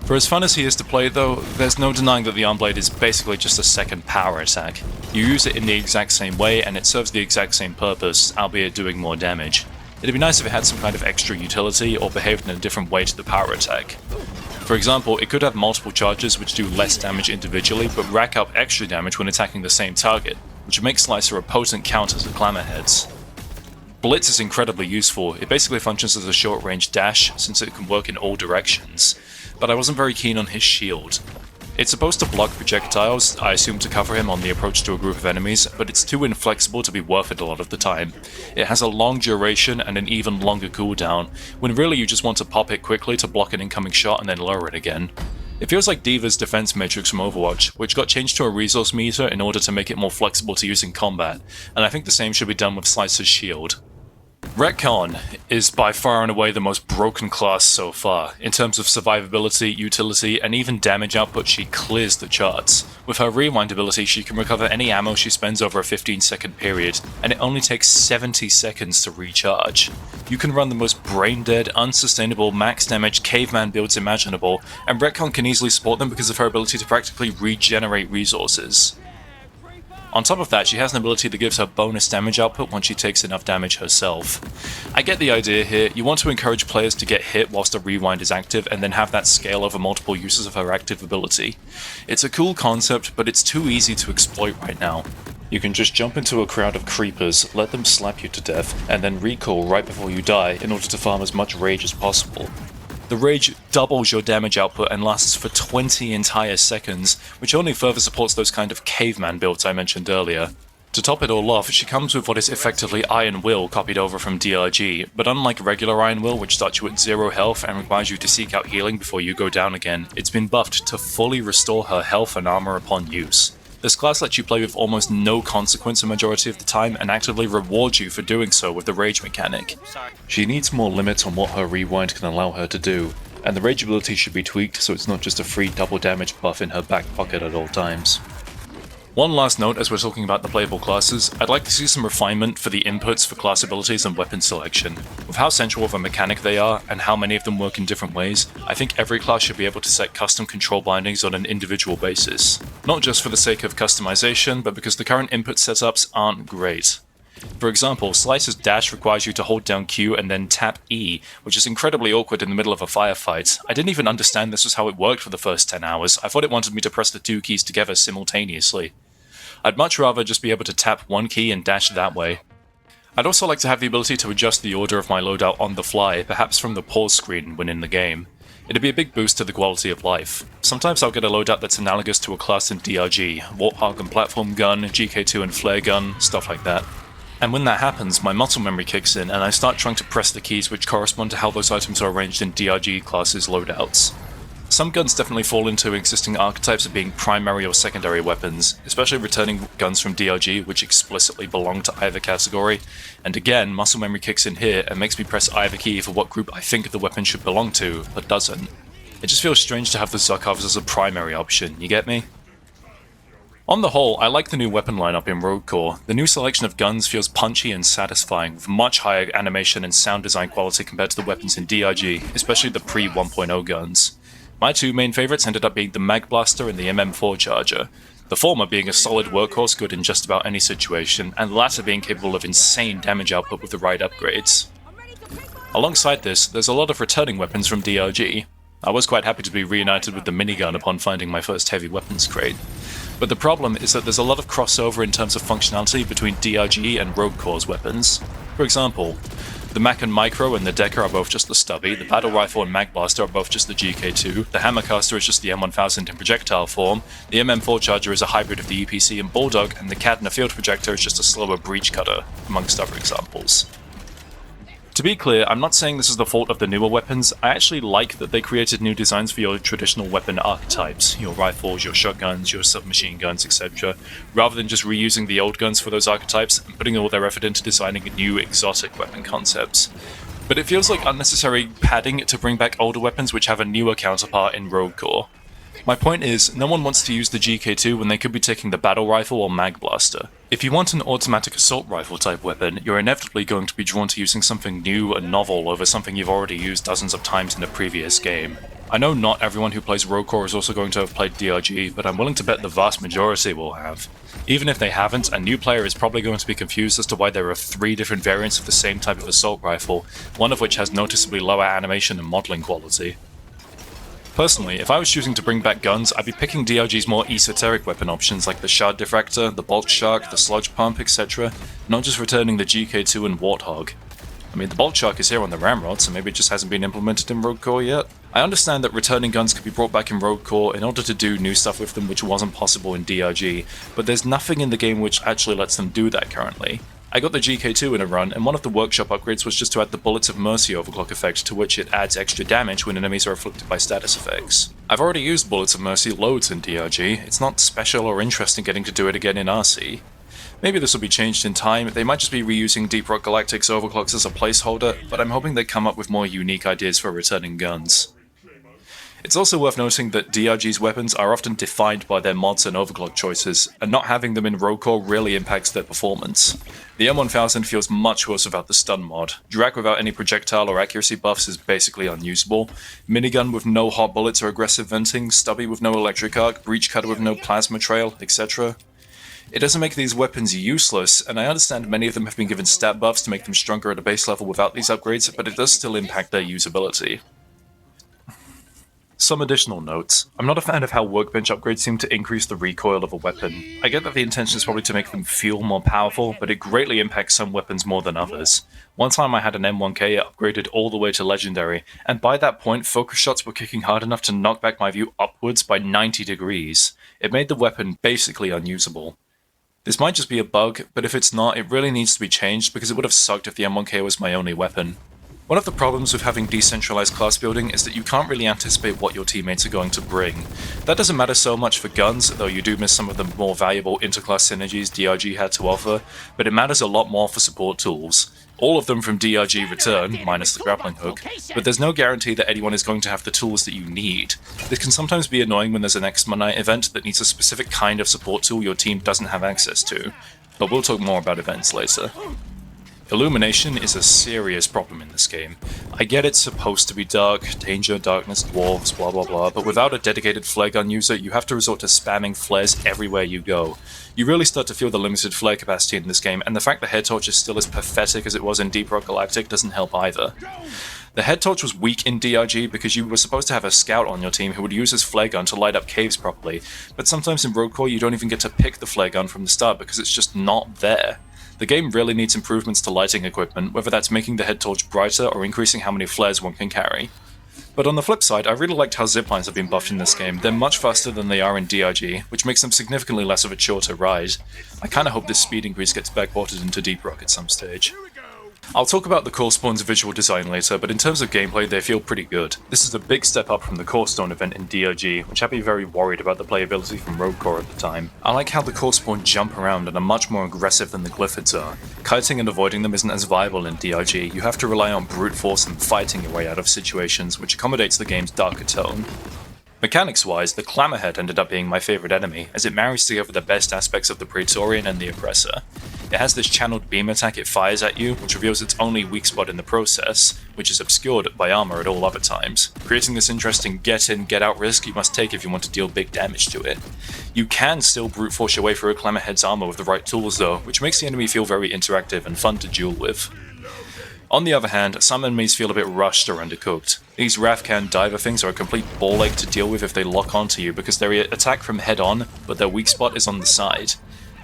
For as fun as he is to play though, there's no denying that the arm blade is basically just a second power attack. You use it in the exact same way and it serves the exact same purpose, albeit doing more damage. It'd be nice if it had some kind of extra utility or behaved in a different way to the power attack. For example, it could have multiple charges which do less damage individually but rack up extra damage when attacking the same target, which would make Slicer a potent counter to Clammerheads. Blitz is incredibly useful. It basically functions as a short-range dash since it can work in all directions, but I wasn't very keen on his shield. It's supposed to block projectiles, I assume to cover him on the approach to a group of enemies, but it's too inflexible to be worth it a lot of the time. It has a long duration and an even longer cooldown, when really you just want to pop it quickly to block an incoming shot and then lower it again. It feels like D.Va's defense matrix from Overwatch, which got changed to a resource meter in order to make it more flexible to use in combat, and I think the same should be done with Slicer's shield. Retcon is by far and away the most broken class so far. In terms of survivability, utility, and even damage output, she clears the charts. With her rewind ability, she can recover any ammo she spends over a 15-second period, and it only takes 70 seconds to recharge. You can run the most brain-dead, unsustainable, max damage caveman builds imaginable, and Retcon can easily support them because of her ability to practically regenerate resources. On top of that, she has an ability that gives her bonus damage output once she takes enough damage herself. I get the idea here. You want to encourage players to get hit whilst the rewind is active and then have that scale over multiple uses of her active ability. It's a cool concept, but it's too easy to exploit right now. You can just jump into a crowd of creepers, let them slap you to death, and then recall right before you die in order to farm as much rage as possible. The rage doubles your damage output and lasts for 20 entire seconds, which only further supports those kind of caveman builds I mentioned earlier. To top it all off, she comes with what is effectively Iron Will copied over from DRG, but unlike regular Iron Will, which starts you at 0 health and requires you to seek out healing before you go down again, it's been buffed to fully restore her health and armor upon use. This class lets you play with almost no consequence a majority of the time and actively rewards you for doing so with the rage mechanic. She needs more limits on what her rewind can allow her to do, and the rage ability should be tweaked so it's not just a free double damage buff in her back pocket at all times. One last note as we're talking about the playable classes, I'd like to see some refinement for the inputs for class abilities and weapon selection. With how central of a mechanic they are, and how many of them work in different ways, I think every class should be able to set custom control bindings on an individual basis. Not just for the sake of customization, but because the current input setups aren't great. For example, Slicer's dash requires you to hold down Q and then tap E, which is incredibly awkward in the middle of a firefight. I didn't even understand this was how it worked for the first 10 hours, I thought it wanted me to press the two keys together simultaneously. I'd much rather just be able to tap one key and dash that way. I'd also like to have the ability to adjust the order of my loadout on the fly, perhaps from the pause screen when in the game. It'd be a big boost to the quality of life. Sometimes I'll get a loadout that's analogous to a class in DRG, Warthog and Platform Gun, GK2 and Flare Gun, stuff like that. And when that happens, my muscle memory kicks in and I start trying to press the keys which correspond to how those items are arranged in DRG classes loadouts. Some guns definitely fall into existing archetypes of being primary or secondary weapons, especially returning guns from DRG which explicitly belong to either category, and again, muscle memory kicks in here and makes me press either key for what group I think the weapon should belong to, but doesn't. It just feels strange to have the Zukovs as a primary option, you get me? On the whole, I like the new weapon lineup in Rogue Core. The new selection of guns feels punchy and satisfying, with much higher animation and sound design quality compared to the weapons in DRG, especially the pre-1.0 guns. My two main favourites ended up being the Mag Blaster and the MM4 Charger, the former being a solid workhorse good in just about any situation, and the latter being capable of insane damage output with the right upgrades. Alongside this, there's a lot of returning weapons from DRG. I was quite happy to be reunited with the minigun upon finding my first heavy weapons crate. But the problem is that there's a lot of crossover in terms of functionality between DRG and Rogue Core's weapons. For example, the Mac and Micro and the Decker are both just the Stubby, the Battle Rifle and Mag Blaster are both just the GK2, the Hammercaster is just the M1000 in projectile form, the MM4 Charger is a hybrid of the EPC and Bulldog, and the Cadna Field Projector is just a slower breach cutter, amongst other examples. To be clear, I'm not saying this is the fault of the newer weapons. I actually like that they created new designs for your traditional weapon archetypes, your rifles, your shotguns, your submachine guns, etc., rather than just reusing the old guns for those archetypes and putting all their effort into designing new exotic weapon concepts. But it feels like unnecessary padding to bring back older weapons which have a newer counterpart in Rogue Core. My point is, no one wants to use the GK2 when they could be taking the Battle Rifle or Mag Blaster. If you want an automatic assault rifle type weapon, you're inevitably going to be drawn to using something new and novel over something you've already used dozens of times in a previous game. I know not everyone who plays Rogue Core is also going to have played DRG, but I'm willing to bet the vast majority will have. Even if they haven't, a new player is probably going to be confused as to why there are 3 different variants of the same type of assault rifle, one of which has noticeably lower animation and modelling quality. Personally, if I was choosing to bring back guns, I'd be picking DRG's more esoteric weapon options like the Shard Diffractor, the Bolt Shark, the Sludge Pump, etc., not just returning the GK2 and Warthog. I mean, the Bolt Shark is here on the Ramrod, so maybe it just hasn't been implemented in Rogue Core yet. I understand that returning guns could be brought back in Rogue Core in order to do new stuff with them which wasn't possible in DRG, but there's nothing in the game which actually lets them do that currently. I got the GK2 in a run, and one of the workshop upgrades was just to add the Bullets of Mercy overclock effect, to which it adds extra damage when enemies are afflicted by status effects. I've already used Bullets of Mercy loads in DRG, it's not special or interesting getting to do it again in RC. Maybe this will be changed in time, they might just be reusing Deep Rock Galactic's overclocks as a placeholder, but I'm hoping they come up with more unique ideas for returning guns. It's also worth noting that DRG's weapons are often defined by their mods and overclock choices, and not having them in Rogue Core really impacts their performance. The M1000 feels much worse without the stun mod. Drag without any projectile or accuracy buffs is basically unusable. Minigun with no hot bullets or aggressive venting, Stubby with no electric arc, Breach Cutter with no plasma trail, etc. It doesn't make these weapons useless, and I understand many of them have been given stat buffs to make them stronger at a base level without these upgrades, but it does still impact their usability. Some additional notes. I'm not a fan of how workbench upgrades seem to increase the recoil of a weapon. I get that the intention is probably to make them feel more powerful, but it greatly impacts some weapons more than others. One time I had an M1K upgraded all the way to Legendary, and by that point focus shots were kicking hard enough to knock back my view upwards by 90 degrees. It made the weapon basically unusable. This might just be a bug, but if it's not, it really needs to be changed because it would have sucked if the M1K was my only weapon. One of the problems with having decentralized class building is that you can't really anticipate what your teammates are going to bring. That doesn't matter so much for guns, though you do miss some of the more valuable interclass synergies DRG had to offer, but it matters a lot more for support tools. All of them from DRG return, minus the grappling hook, but there's no guarantee that anyone is going to have the tools that you need. This can sometimes be annoying when there's an X Night event that needs a specific kind of support tool your team doesn't have access to, but we'll talk more about events later. Illumination is a serious problem in this game. I get it's supposed to be dark, danger, darkness, dwarves, blah blah blah, but without a dedicated flare gun user, you have to resort to spamming flares everywhere you go. You really start to feel the limited flare capacity in this game, and the fact the head torch is still as pathetic as it was in Deep Rock Galactic doesn't help either. The head torch was weak in DRG because you were supposed to have a scout on your team who would use his flare gun to light up caves properly, but sometimes in Rogue Core you don't even get to pick the flare gun from the start because it's just not there. The game really needs improvements to lighting equipment, whether that's making the head torch brighter or increasing how many flares one can carry. But on the flip side, I really liked how ziplines have been buffed in this game. They're much faster than they are in DRG, which makes them significantly less of a chore to ride. I kinda hope this speed increase gets backported into Deep Rock at some stage. I'll talk about the Core Spawn's visual design later, but in terms of gameplay they feel pretty good. This is a big step up from the Core Stone event in DRG, which had me very worried about the playability from Rogue Core at the time. I like how the Core Spawn jump around and are much more aggressive than the Glyphids are. Kiting and avoiding them isn't as viable in DRG, you have to rely on brute force and fighting your way out of situations, which accommodates the game's darker tone. Mechanics-wise, the Clamorhead ended up being my favourite enemy, as it marries together the best aspects of the Praetorian and the Oppressor. It has this channeled beam attack it fires at you, which reveals its only weak spot in the process, which is obscured by armor at all other times, creating this interesting get-in, get-out risk you must take if you want to deal big damage to it. You can still brute force your way through a Clamorhead's armor with the right tools though, which makes the enemy feel very interactive and fun to duel with. On the other hand, some enemies feel a bit rushed or undercooked. These Rafcan diver things are a complete ball ache to deal with if they lock onto you because they attack from head on, but their weak spot is on the side.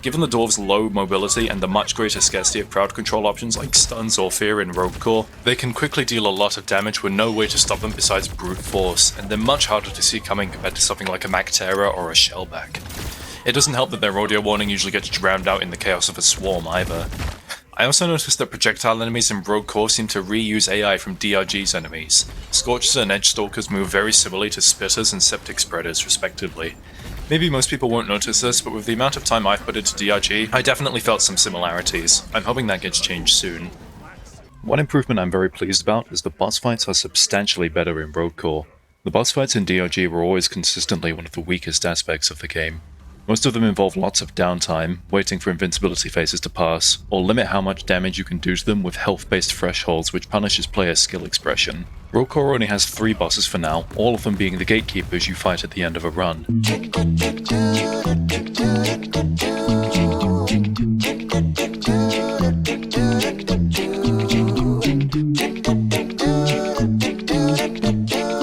Given the dwarves' low mobility and the much greater scarcity of crowd control options like stuns or fear in Rogue Core, they can quickly deal a lot of damage with no way to stop them besides brute force, and they're much harder to see coming compared to something like a Mactera or a Shellback. It doesn't help that their rodeo warning usually gets drowned out in the chaos of a swarm either. I also noticed that projectile enemies in Rogue Core seem to reuse AI from DRG's enemies. Scorchers and Edgestalkers move very similarly to Spitters and Septic Spreaders respectively. Maybe most people won't notice this, but with the amount of time I've put into DRG, I definitely felt some similarities. I'm hoping that gets changed soon. One improvement I'm very pleased about is the boss fights are substantially better in Rogue Core. The boss fights in DRG were always consistently one of the weakest aspects of the game. Most of them involve lots of downtime, waiting for invincibility phases to pass, or limit how much damage you can do to them with health-based thresholds which punishes player skill expression. Rogue Core only has 3 bosses for now, all of them being the gatekeepers you fight at the end of a run.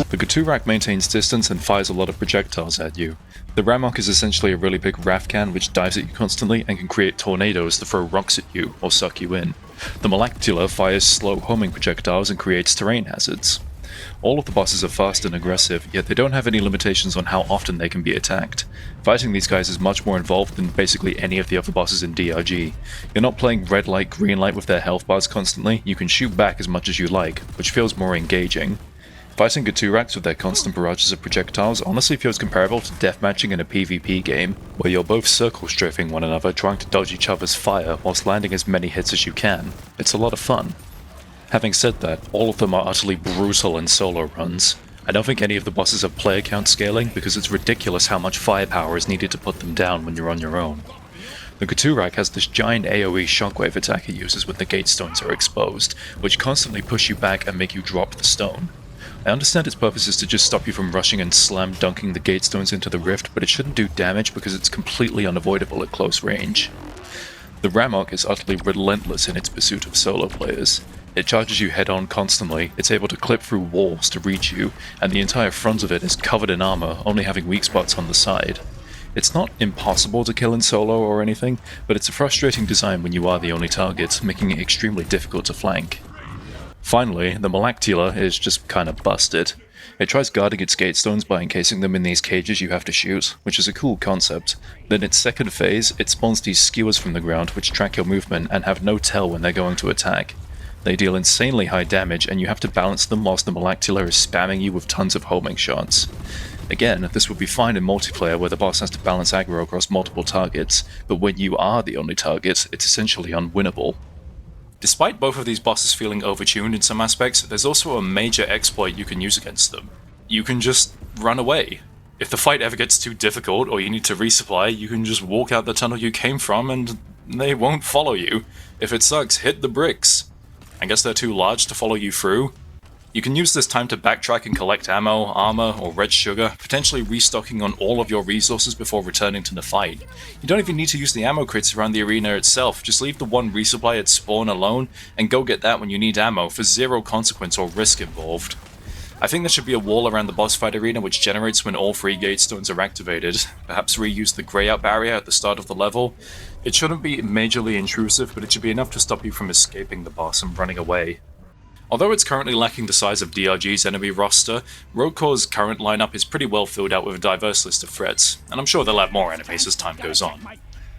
The Gaturak maintains distance and fires a lot of projectiles at you. The Ramok is essentially a really big Rafcan which dives at you constantly and can create tornadoes to throw rocks at you or suck you in. The Malactula fires slow homing projectiles and creates terrain hazards. All of the bosses are fast and aggressive, yet they don't have any limitations on how often they can be attacked. Fighting these guys is much more involved than basically any of the other bosses in DRG. You're not playing red light, green light with their health bars constantly, you can shoot back as much as you like, which feels more engaging. Fighting Gaturaks with their constant barrages of projectiles honestly feels comparable to deathmatching in a PvP game, where you're both circle strafing one another trying to dodge each other's fire whilst landing as many hits as you can. It's a lot of fun. Having said that, all of them are utterly brutal in solo runs. I don't think any of the bosses have player count scaling because it's ridiculous how much firepower is needed to put them down when you're on your own. The Gaturak has this giant AoE shockwave attack it uses when the gate stones are exposed, which constantly push you back and make you drop the stone. I understand its purpose is to just stop you from rushing and slam dunking the gate stones into the rift, but it shouldn't do damage because it's completely unavoidable at close range. The Ramok is utterly relentless in its pursuit of solo players. It charges you head on constantly, it's able to clip through walls to reach you, and the entire front of it is covered in armor, only having weak spots on the side. It's not impossible to kill in solo or anything, but it's a frustrating design when you are the only target, making it extremely difficult to flank. Finally, the Malactula is just kinda busted. It tries guarding its gate stones by encasing them in these cages you have to shoot, which is a cool concept. Then in its second phase, it spawns these skewers from the ground which track your movement and have no tell when they're going to attack. They deal insanely high damage and you have to balance them whilst the Malactula is spamming you with tons of homing shots. Again, this would be fine in multiplayer where the boss has to balance aggro across multiple targets, but when you are the only target, it's essentially unwinnable. Despite both of these bosses feeling overtuned in some aspects, there's also a major exploit you can use against them. You can just run away. If the fight ever gets too difficult or you need to resupply, you can just walk out the tunnel you came from and they won't follow you. If it sucks, hit the bricks. I guess they're too large to follow you through. You can use this time to backtrack and collect ammo, armor, or red sugar, potentially restocking on all of your resources before returning to the fight. You don't even need to use the ammo crates around the arena itself, just leave the one resupply at spawn alone, and go get that when you need ammo for zero consequence or risk involved. I think there should be a wall around the boss fight arena which generates when all 3 gate stones are activated, perhaps reuse the grey out barrier at the start of the level. It shouldn't be majorly intrusive, but it should be enough to stop you from escaping the boss and running away. Although it's currently lacking the size of DRG's enemy roster, Rogue Core's current lineup is pretty well filled out with a diverse list of threats, and I'm sure they'll have more enemies as time goes on.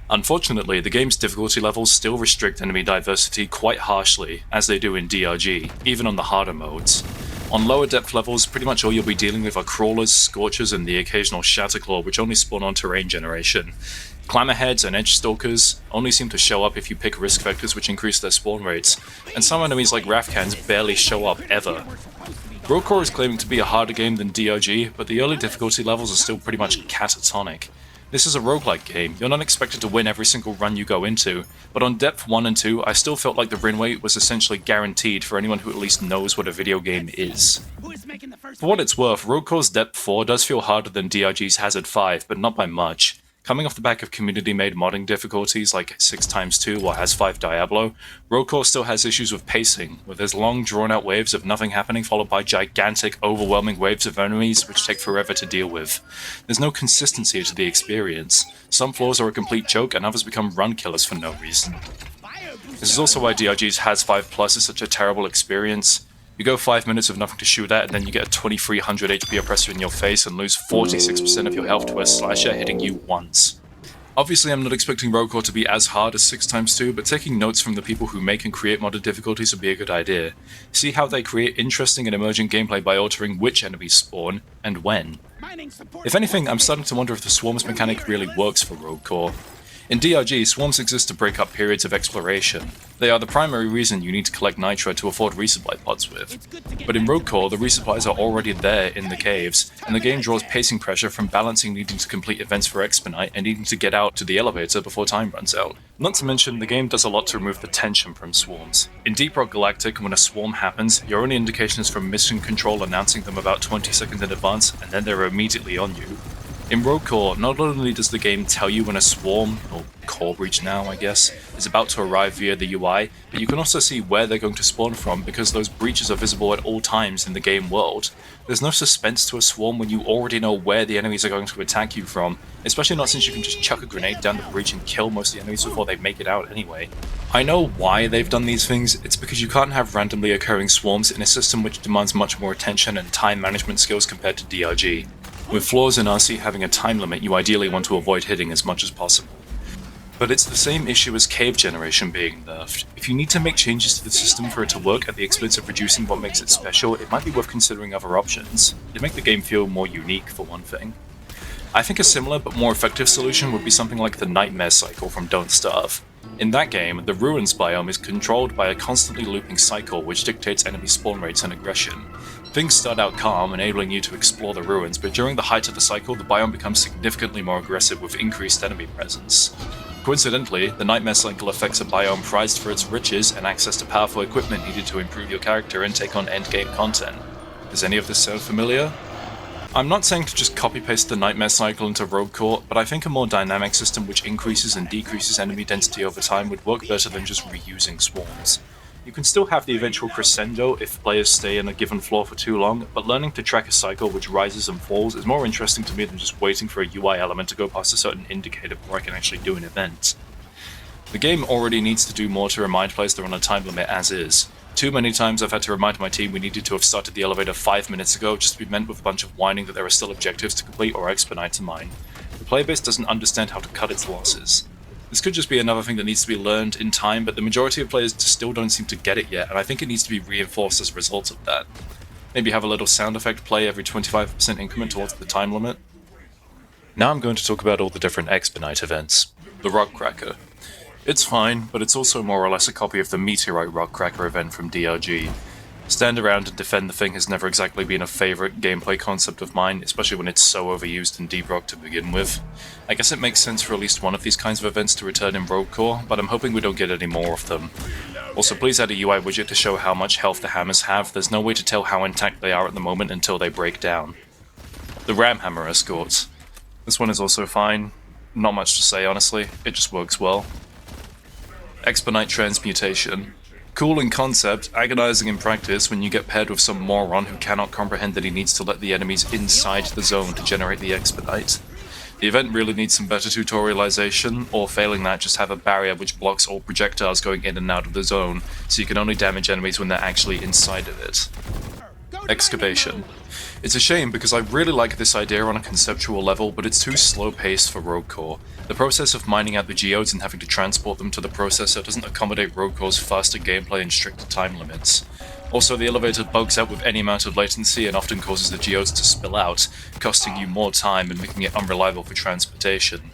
Unfortunately, the game's difficulty levels still restrict enemy diversity quite harshly, as they do in DRG, even on the harder modes. On lower depth levels, pretty much all you'll be dealing with are crawlers, scorchers, and the occasional shatterclaw which only spawn on terrain generation. Clammerheads and edge stalkers only seem to show up if you pick risk vectors which increase their spawn rates, and some enemies like Rafcans barely show up ever. Rogue Core is claiming to be a harder game than DRG, but the early difficulty levels are still pretty much catatonic. This is a roguelike game, you're not expected to win every single run you go into, but on depth 1 and 2 I still felt like the win rate was essentially guaranteed for anyone who at least knows what a video game is. For what it's worth, Rogue Core's depth 4 does feel harder than DRG's Hazard 5, but not by much. Coming off the back of community-made modding difficulties like 6x2 or Has5 Diablo, Rogue Core still has issues with pacing, where there's long drawn-out waves of nothing happening followed by gigantic, overwhelming waves of enemies which take forever to deal with. There's no consistency to the experience. Some floors are a complete joke and others become run killers for no reason. This is also why DRG's Has5 Plus is such a terrible experience. You go 5 minutes with nothing to shoot at, and then you get a 2300 HP oppressor in your face and lose 46% of your health to a slasher hitting you once. Obviously I'm not expecting Rogue Core to be as hard as 6x2, but taking notes from the people who make and create modded difficulties would be a good idea. See how they create interesting and emergent gameplay by altering which enemies spawn, and when. If anything, I'm starting to wonder if the swarms mechanic really works for Rogue Core. In DRG, swarms exist to break up periods of exploration. They are the primary reason you need to collect nitra to afford resupply pods with. But in Rogue Core, the resupplies are already there in the caves, and the game draws pacing pressure from balancing needing to complete events for Expedite and needing to get out to the elevator before time runs out. Not to mention, the game does a lot to remove the tension from swarms. In Deep Rock Galactic, when a swarm happens, your only indication is from mission control announcing them about 20 seconds in advance, and then they're immediately on you. In Rogue Core, not only does the game tell you when a swarm, or core breach now I guess, is about to arrive via the UI, but you can also see where they're going to spawn from because those breaches are visible at all times in the game world. There's no suspense to a swarm when you already know where the enemies are going to attack you from, especially not since you can just chuck a grenade down the breach and kill most of the enemies before they make it out anyway. I know why they've done these things, it's because you can't have randomly occurring swarms in a system which demands much more attention and time management skills compared to DRG. With floors in RC having a time limit, you ideally want to avoid hitting as much as possible. But it's the same issue as cave generation being nerfed. If you need to make changes to the system for it to work at the expense of reducing what makes it special, it might be worth considering other options. It'd make the game feel more unique, for one thing. I think a similar but more effective solution would be something like the Nightmare cycle from Don't Starve. In that game, the Ruins biome is controlled by a constantly looping cycle which dictates enemy spawn rates and aggression. Things start out calm, enabling you to explore the ruins, but during the height of the cycle, the biome becomes significantly more aggressive with increased enemy presence. Coincidentally, the Nightmare cycle affects a biome prized for its riches and access to powerful equipment needed to improve your character and take on endgame content. Does any of this sound familiar? I'm not saying to just copy-paste the Nightmare cycle into Rogue Core, but I think a more dynamic system which increases and decreases enemy density over time would work better than just reusing swarms. You can still have the eventual crescendo if players stay in a given floor for too long, but learning to track a cycle which rises and falls is more interesting to me than just waiting for a UI element to go past a certain indicator before I can actually do an event. The game already needs to do more to remind players they're on a time limit as is. Too many times I've had to remind my team we needed to have started the elevator 5 minutes ago just to be met with a bunch of whining that there are still objectives to complete or expedite to mine. The player base doesn't understand how to cut its losses. This could just be another thing that needs to be learned in time, but the majority of players still don't seem to get it yet, and I think it needs to be reinforced as a result of that. Maybe have a little sound effect play every 25% increment towards the time limit. Now I'm going to talk about all the different expedite events. The Rock Cracker. It's fine, but it's also more or less a copy of the Meteorite Rock Cracker event from DRG. Stand around and defend the thing has never exactly been a favourite gameplay concept of mine, especially when it's so overused in Deep Rock to begin with. I guess it makes sense for at least one of these kinds of events to return in Rogue Core, but I'm hoping we don't get any more of them. Also, please add a UI widget to show how much health the hammers have. There's no way to tell how intact they are at the moment until they break down. The Ram Hammer Escort. This one is also fine. Not much to say, honestly. It just works well. Expedite Transmutation. Cool in concept, agonizing in practice when you get paired with some moron who cannot comprehend that he needs to let the enemies inside the zone to generate the expedite. The event really needs some better tutorialization, or failing that, just have a barrier which blocks all projectiles going in and out of the zone, so you can only damage enemies when they're actually inside of it. Excavation. It's a shame because I really like this idea on a conceptual level, but it's too slow-paced for Rogue Core. The process of mining out the geodes and having to transport them to the processor doesn't accommodate Rogue Core's faster gameplay and stricter time limits. Also, the elevator bugs out with any amount of latency and often causes the geodes to spill out, costing you more time and making it unreliable for transportation.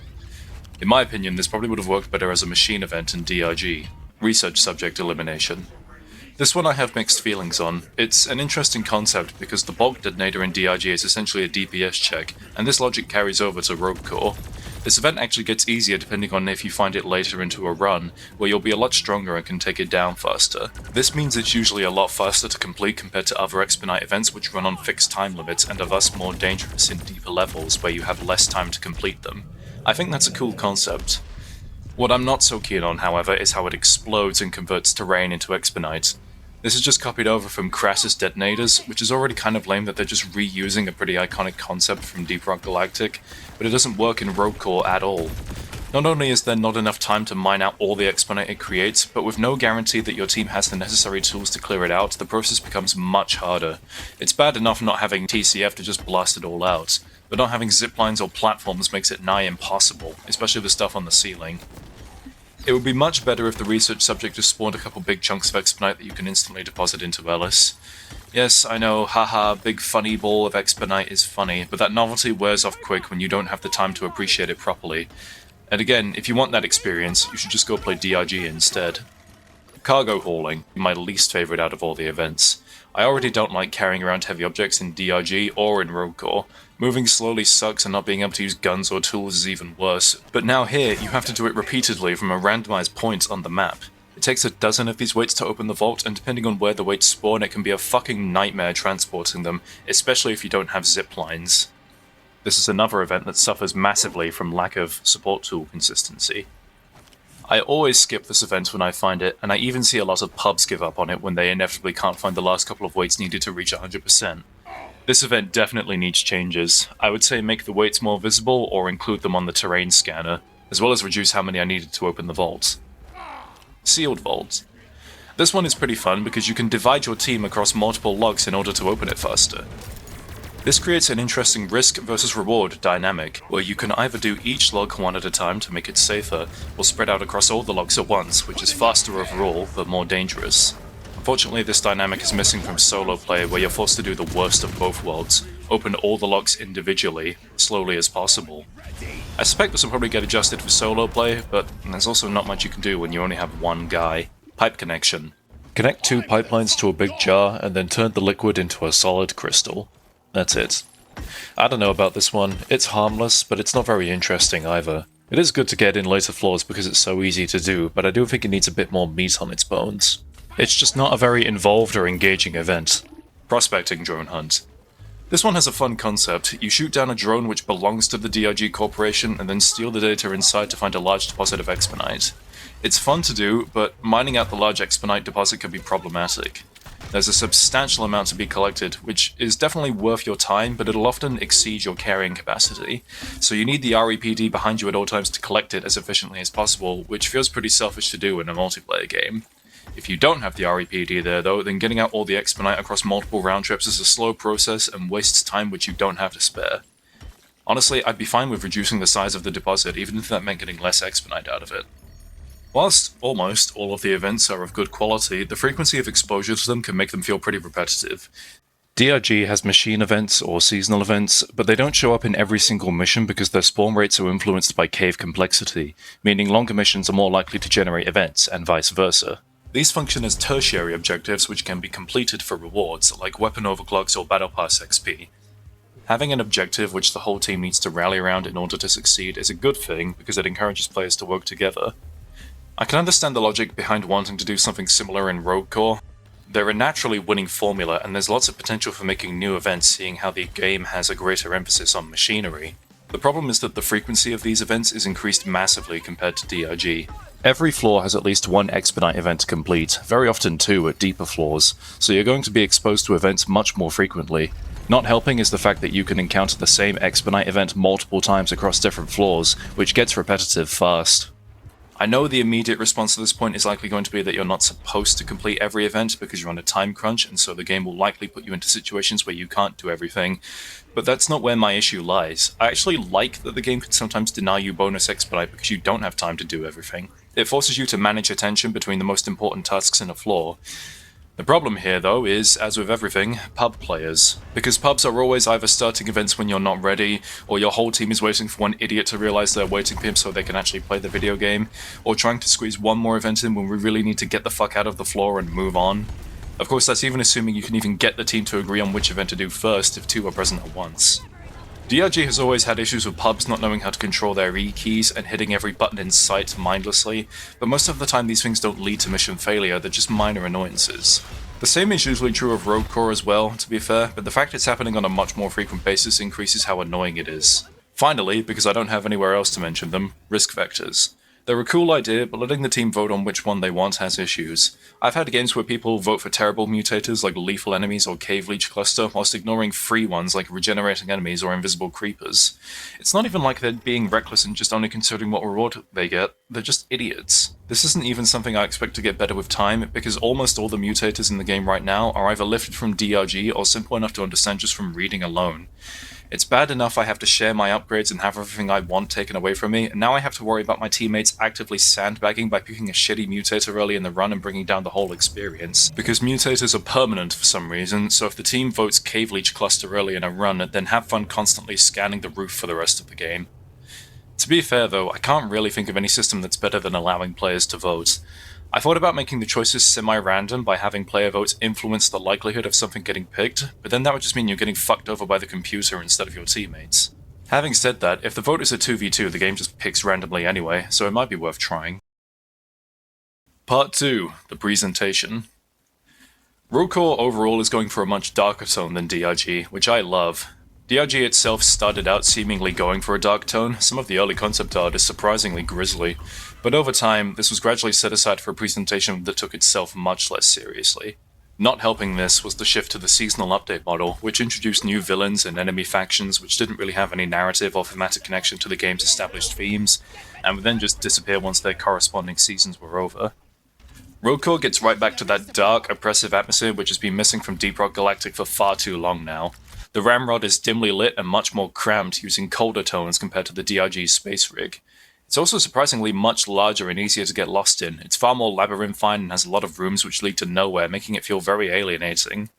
In my opinion, this probably would have worked better as a machine event in DRG. Research Subject Elimination. This one I have mixed feelings on. It's an interesting concept because the bulk detonator in DRG is essentially a DPS check, and this logic carries over to Rogue Core. This event actually gets easier depending on if you find it later into a run, where you'll be a lot stronger and can take it down faster. This means it's usually a lot faster to complete compared to other expedite events which run on fixed time limits and are thus more dangerous in deeper levels where you have less time to complete them. I think that's a cool concept. What I'm not so keen on, however, is how it explodes and converts terrain into expedite. This is just copied over from Crassus detonators, which is already kind of lame that they're just reusing a pretty iconic concept from Deep Rock Galactic, but it doesn't work in Rogue Core at all. Not only is there not enough time to mine out all the expedite it creates, but with no guarantee that your team has the necessary tools to clear it out, the process becomes much harder. It's bad enough not having TCF to just blast it all out, but not having ziplines or platforms makes it nigh impossible, especially the stuff on the ceiling. It would be much better if the research subject just spawned a couple big chunks of expedite that you can instantly deposit into Ellis. Yes, I know, haha, big funny ball of expedite is funny, but that novelty wears off quick when you don't have the time to appreciate it properly. And again, if you want that experience, you should just go play DRG instead. Cargo hauling, my least favourite out of all the events. I already don't like carrying around heavy objects in DRG or in Rogue Core. Moving slowly sucks and not being able to use guns or tools is even worse. But now here, you have to do it repeatedly from a randomized point on the map. It takes a dozen of these weights to open the vault, and depending on where the weights spawn, it can be a fucking nightmare transporting them, especially if you don't have zip lines. This is another event that suffers massively from lack of support tool consistency. I always skip this event when I find it, and I even see a lot of pubs give up on it when they inevitably can't find the last couple of weights needed to reach 100%. This event definitely needs changes. I would say make the weights more visible or include them on the terrain scanner, as well as reduce how many I needed to open the vault. Sealed vault. This one is pretty fun because you can divide your team across multiple logs in order to open it faster. This creates an interesting risk versus reward dynamic, where you can either do each log one at a time to make it safer, or spread out across all the logs at once, which is faster overall, but more dangerous. Unfortunately, this dynamic is missing from solo play, where you're forced to do the worst of both worlds, open all the logs individually, slowly as possible. I suspect this will probably get adjusted for solo play, but there's also not much you can do when you only have one guy. Pipe connection. Connect 2 pipelines to a big jar, and then turn the liquid into a solid crystal. That's it. I don't know about this one. It's harmless, but it's not very interesting either. It is good to get in later floors because it's so easy to do, but I do think it needs a bit more meat on its bones. It's just not a very involved or engaging event. Prospecting drone hunt. This one has a fun concept. You shoot down a drone which belongs to the DRG Corporation and then steal the data inside to find a large deposit of exponite. It's fun to do, but mining out the large exponite deposit can be problematic. There's a substantial amount to be collected, which is definitely worth your time, but it'll often exceed your carrying capacity. So you need the REPD behind you at all times to collect it as efficiently as possible, which feels pretty selfish to do in a multiplayer game. If you don't have the REPD there though, then getting out all the exponite across multiple round trips is a slow process and wastes time which you don't have to spare. Honestly, I'd be fine with reducing the size of the deposit, even if that meant getting less exponite out of it. Whilst almost all of the events are of good quality, the frequency of exposure to them can make them feel pretty repetitive. DRG has machine events or seasonal events, but they don't show up in every single mission because their spawn rates are influenced by cave complexity, meaning longer missions are more likely to generate events, and vice versa. These function as tertiary objectives which can be completed for rewards, like weapon overclocks or battle pass XP. Having an objective which the whole team needs to rally around in order to succeed is a good thing because it encourages players to work together. I can understand the logic behind wanting to do something similar in Rogue Core. They're a naturally winning formula, and there's lots of potential for making new events seeing how the game has a greater emphasis on machinery. The problem is that the frequency of these events is increased massively compared to DRG. Every floor has at least one expedite event to complete, very often 2 at deeper floors, so you're going to be exposed to events much more frequently. Not helping is the fact that you can encounter the same expedite event multiple times across different floors, which gets repetitive fast. I know the immediate response to this point is likely going to be that you're not supposed to complete every event because you're on a time crunch, and so the game will likely put you into situations where you can't do everything, but that's not where my issue lies. I actually like that the game can sometimes deny you bonus expedite because you don't have time to do everything. It forces you to manage attention between the most important tasks in a floor. The problem here, though, is, as with everything, pub players. Because pubs are always either starting events when you're not ready, or your whole team is waiting for one idiot to realize they're waiting for him so they can actually play the video game, or trying to squeeze one more event in when we really need to get the fuck out of the floor and move on. Of course, that's even assuming you can even get the team to agree on which event to do first if 2 are present at once. DRG has always had issues with pubs not knowing how to control their E keys and hitting every button in sight mindlessly, but most of the time these things don't lead to mission failure, they're just minor annoyances. The same is usually true of Rogue Core as well, to be fair, but the fact it's happening on a much more frequent basis increases how annoying it is. Finally, because I don't have anywhere else to mention them, risk vectors. They're a cool idea, but letting the team vote on which one they want has issues. I've had games where people vote for terrible mutators like lethal enemies or cave leech cluster, whilst ignoring free ones like regenerating enemies or invisible creepers. It's not even like they're being reckless and just only considering what reward they get, they're just idiots. This isn't even something I expect to get better with time, because almost all the mutators in the game right now are either lifted from DRG or simple enough to understand just from reading alone. It's bad enough I have to share my upgrades and have everything I want taken away from me, and now I have to worry about my teammates actively sandbagging by picking a shitty mutator early in the run and bringing down the whole experience. Because mutators are permanent for some reason, so if the team votes Cave Leech Cluster early in a run, then have fun constantly scanning the roof for the rest of the game. To be fair though, I can't really think of any system that's better than allowing players to vote. I thought about making the choices semi-random by having player votes influence the likelihood of something getting picked, but then that would just mean you're getting fucked over by the computer instead of your teammates. Having said that, if the vote is a 2v2, the game just picks randomly anyway, so it might be worth trying. Part 2, the presentation. Rogue Core overall is going for a much darker tone than DRG, which I love. DRG itself started out seemingly going for a dark tone. Some of the early concept art is surprisingly grisly, but over time, this was gradually set aside for a presentation that took itself much less seriously. Not helping this was the shift to the seasonal update model, which introduced new villains and enemy factions which didn't really have any narrative or thematic connection to the game's established themes, and would then just disappear once their corresponding seasons were over. Rogue Core gets right back to that dark, oppressive atmosphere which has been missing from Deep Rock Galactic for far too long now. The ramrod is dimly lit and much more cramped, using colder tones compared to the DRG space rig. It's also surprisingly much larger and easier to get lost in. It's far more labyrinthine and has a lot of rooms which lead to nowhere, making it feel very alienating.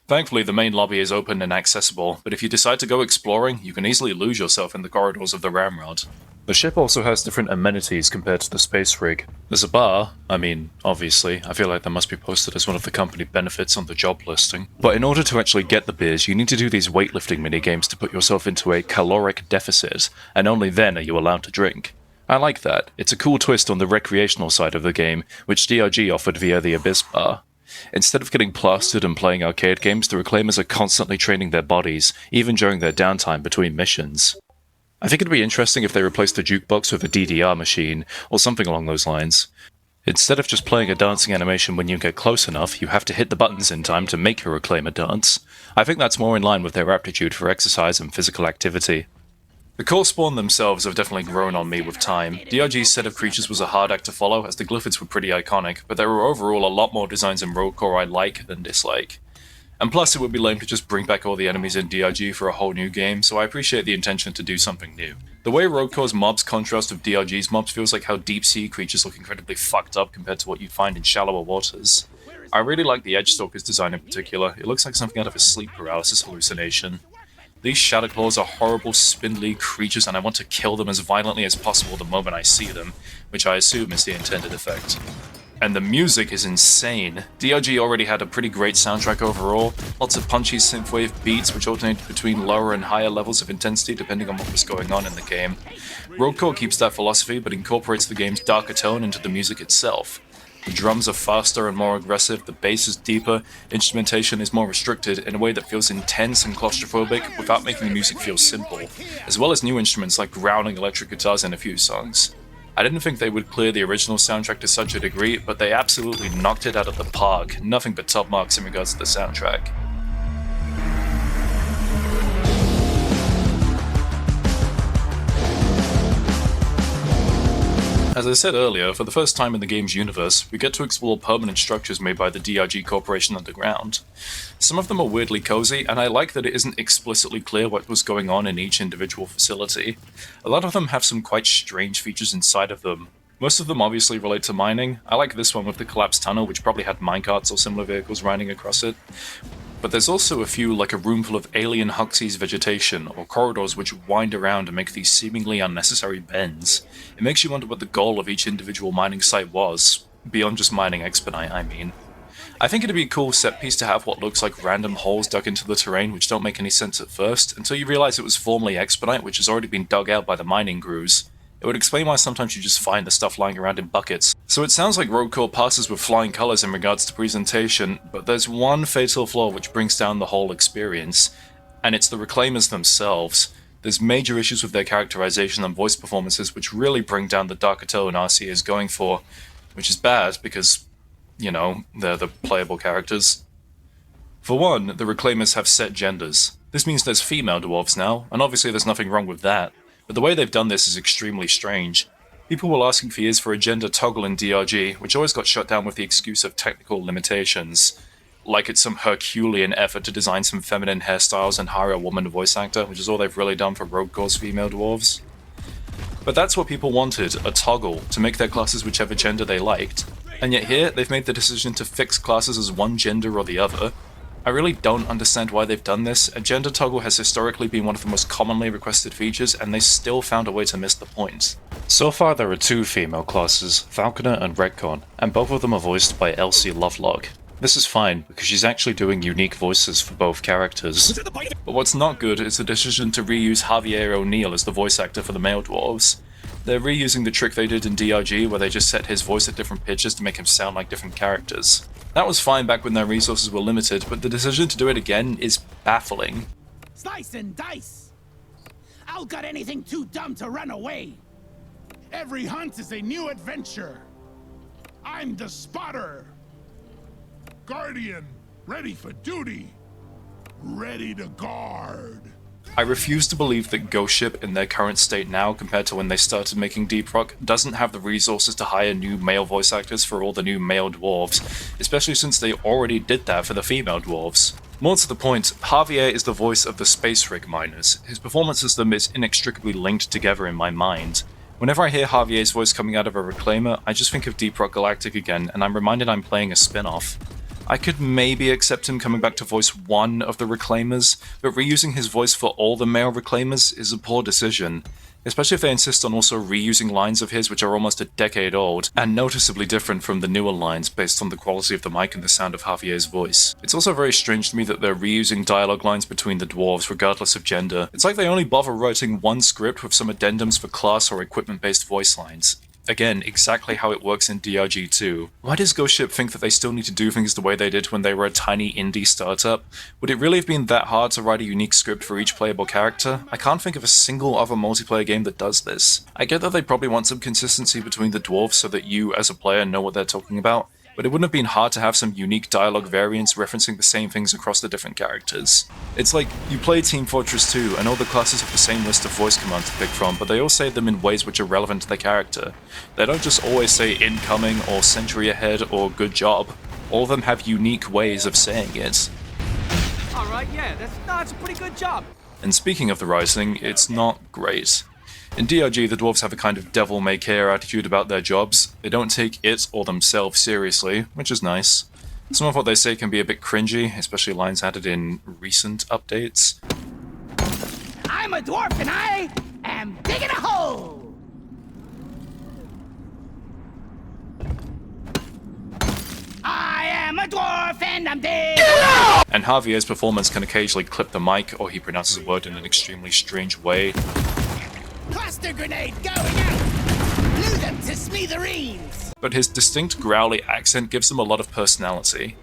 Thankfully, the main lobby is open and accessible, but if you decide to go exploring, you can easily lose yourself in the corridors of the ramrod. The ship also has different amenities compared to the space rig. There's a bar, obviously, I feel like that must be posted as one of the company benefits on the job listing. But in order to actually get the beers, you need to do these weightlifting minigames to put yourself into a caloric deficit, and only then are you allowed to drink. I like that. It's a cool twist on the recreational side of the game, which DRG offered via the Abyss Bar. Instead of getting plastered and playing arcade games, the Reclaimers are constantly training their bodies, even during their downtime between missions. I think it'd be interesting if they replaced the jukebox with a DDR machine, or something along those lines. Instead of just playing a dancing animation when you get close enough, you have to hit the buttons in time to make your Reclaimer dance. I think that's more in line with their aptitude for exercise and physical activity. The core spawn themselves have definitely grown on me with time. DRG's set of creatures was a hard act to follow, as the glyphids were pretty iconic, but there were overall a lot more designs in Rogue Core I like than dislike. And plus, it would be lame to just bring back all the enemies in DRG for a whole new game, so I appreciate the intention to do something new. The way Rogue Core's mobs contrast with DRG's mobs feels like how deep sea creatures look incredibly fucked up compared to what you'd find in shallower waters. I really like the Edgestalker's design in particular. It looks like something out of a sleep paralysis hallucination. These Shadowclaws are horrible, spindly creatures, and I want to kill them as violently as possible the moment I see them, which I assume is the intended effect. And the music is insane. DRG already had a pretty great soundtrack overall, lots of punchy synthwave beats which alternated between lower and higher levels of intensity depending on what was going on in the game. Rogue Core keeps that philosophy but incorporates the game's darker tone into the music itself. The drums are faster and more aggressive, the bass is deeper, instrumentation is more restricted in a way that feels intense and claustrophobic without making the music feel simple, as well as new instruments like growling electric guitars in a few songs. I didn't think they would clear the original soundtrack to such a degree, but they absolutely knocked it out of the park. Nothing but top marks in regards to the soundtrack. As I said earlier, for the first time in the game's universe, we get to explore permanent structures made by the DRG Corporation underground. Some of them are weirdly cozy, and I like that it isn't explicitly clear what was going on in each individual facility. A lot of them have some quite strange features inside of them. Most of them obviously relate to mining. I like this one with the collapsed tunnel, which probably had minecarts or similar vehicles riding across it. But there's also a few, like a room full of alien Huxies vegetation, or corridors which wind around and make these seemingly unnecessary bends. It makes you wonder what the goal of each individual mining site was, beyond just mining expedite, I mean. I think it'd be a cool set piece to have what looks like random holes dug into the terrain which don't make any sense at first, until you realize it was formerly expedite which has already been dug out by the mining crews. It would explain why sometimes you just find the stuff lying around in buckets. So it sounds like Rogue Core passes with flying colours in regards to presentation, but there's one fatal flaw which brings down the whole experience, and it's the Reclaimers themselves. There's major issues with their characterization and voice performances which really bring down the darker tone RC is going for, which is bad because, you know, they're the playable characters. For one, the Reclaimers have set genders. This means there's female dwarves now, and obviously there's nothing wrong with that. But the way they've done this is extremely strange. People were asking for years for a gender toggle in DRG, which always got shut down with the excuse of technical limitations. Like it's some Herculean effort to design some feminine hairstyles and hire a woman voice actor, which is all they've really done for Rogue Core's female dwarves. But that's what people wanted, a toggle, to make their classes whichever gender they liked. And yet here, they've made the decision to fix classes as one gender or the other. I really don't understand why they've done this. A gender toggle has historically been one of the most commonly requested features, and they still found a way to miss the point. So far there are two female classes, Falconer and Redcon, and both of them are voiced by Elsie Lovelock. This is fine, because she's actually doing unique voices for both characters. But what's not good is the decision to reuse Javier O'Neill as the voice actor for the male dwarves. They're reusing the trick they did in DRG where they just set his voice at different pitches to make him sound like different characters. That was fine back when their resources were limited, but the decision to do it again is baffling. Slice and dice! I'll got anything too dumb to run away! Every hunt is a new adventure! I'm the spotter! Guardian, ready for duty! Ready to guard! I refuse to believe that Ghost Ship in their current state now, compared to when they started making Deep Rock, doesn't have the resources to hire new male voice actors for all the new male dwarves, especially since they already did that for the female dwarves. More to the point, Javier is the voice of the space rig miners. His performance system is inextricably linked together in my mind. Whenever I hear Javier's voice coming out of a Reclaimer, I just think of Deep Rock Galactic again, and I'm reminded I'm playing a spin-off. I could maybe accept him coming back to voice one of the Reclaimers, but reusing his voice for all the male Reclaimers is a poor decision, especially if they insist on also reusing lines of his which are almost a decade old, and noticeably different from the newer lines based on the quality of the mic and the sound of Javier's voice. It's also very strange to me that they're reusing dialogue lines between the dwarves regardless of gender. It's like they only bother writing one script with some addendums for class or equipment-based voice lines. Again, exactly how it works in DRG 2. Why does Ghost Ship think that they still need to do things the way they did when they were a tiny indie startup? Would it really have been that hard to write a unique script for each playable character? I can't think of a single other multiplayer game that does this. I get that they probably want some consistency between the dwarves so that you, as a player, know what they're talking about, but it wouldn't have been hard to have some unique dialogue variants referencing the same things across the different characters. It's like, you play Team Fortress 2 and all the classes have the same list of voice commands to pick from, but they all say them in ways which are relevant to their character. They don't just always say incoming or century ahead or good job. All of them have unique ways of saying it. Alright, yeah, that's a pretty good job. And speaking of the writing, it's not great. In DRG, the dwarves have a kind of devil-may-care attitude about their jobs. They don't take it or themselves seriously, which is nice. Some of what they say can be a bit cringy, especially lines added in recent updates. I'm a dwarf and I am digging a hole! I am a dwarf and I'm digging a hole! And Javier's performance can occasionally clip the mic, or he pronounces a word in an extremely strange way. Cluster grenade going out! Blew them to smithereens! But his distinct growly accent gives them a lot of personality.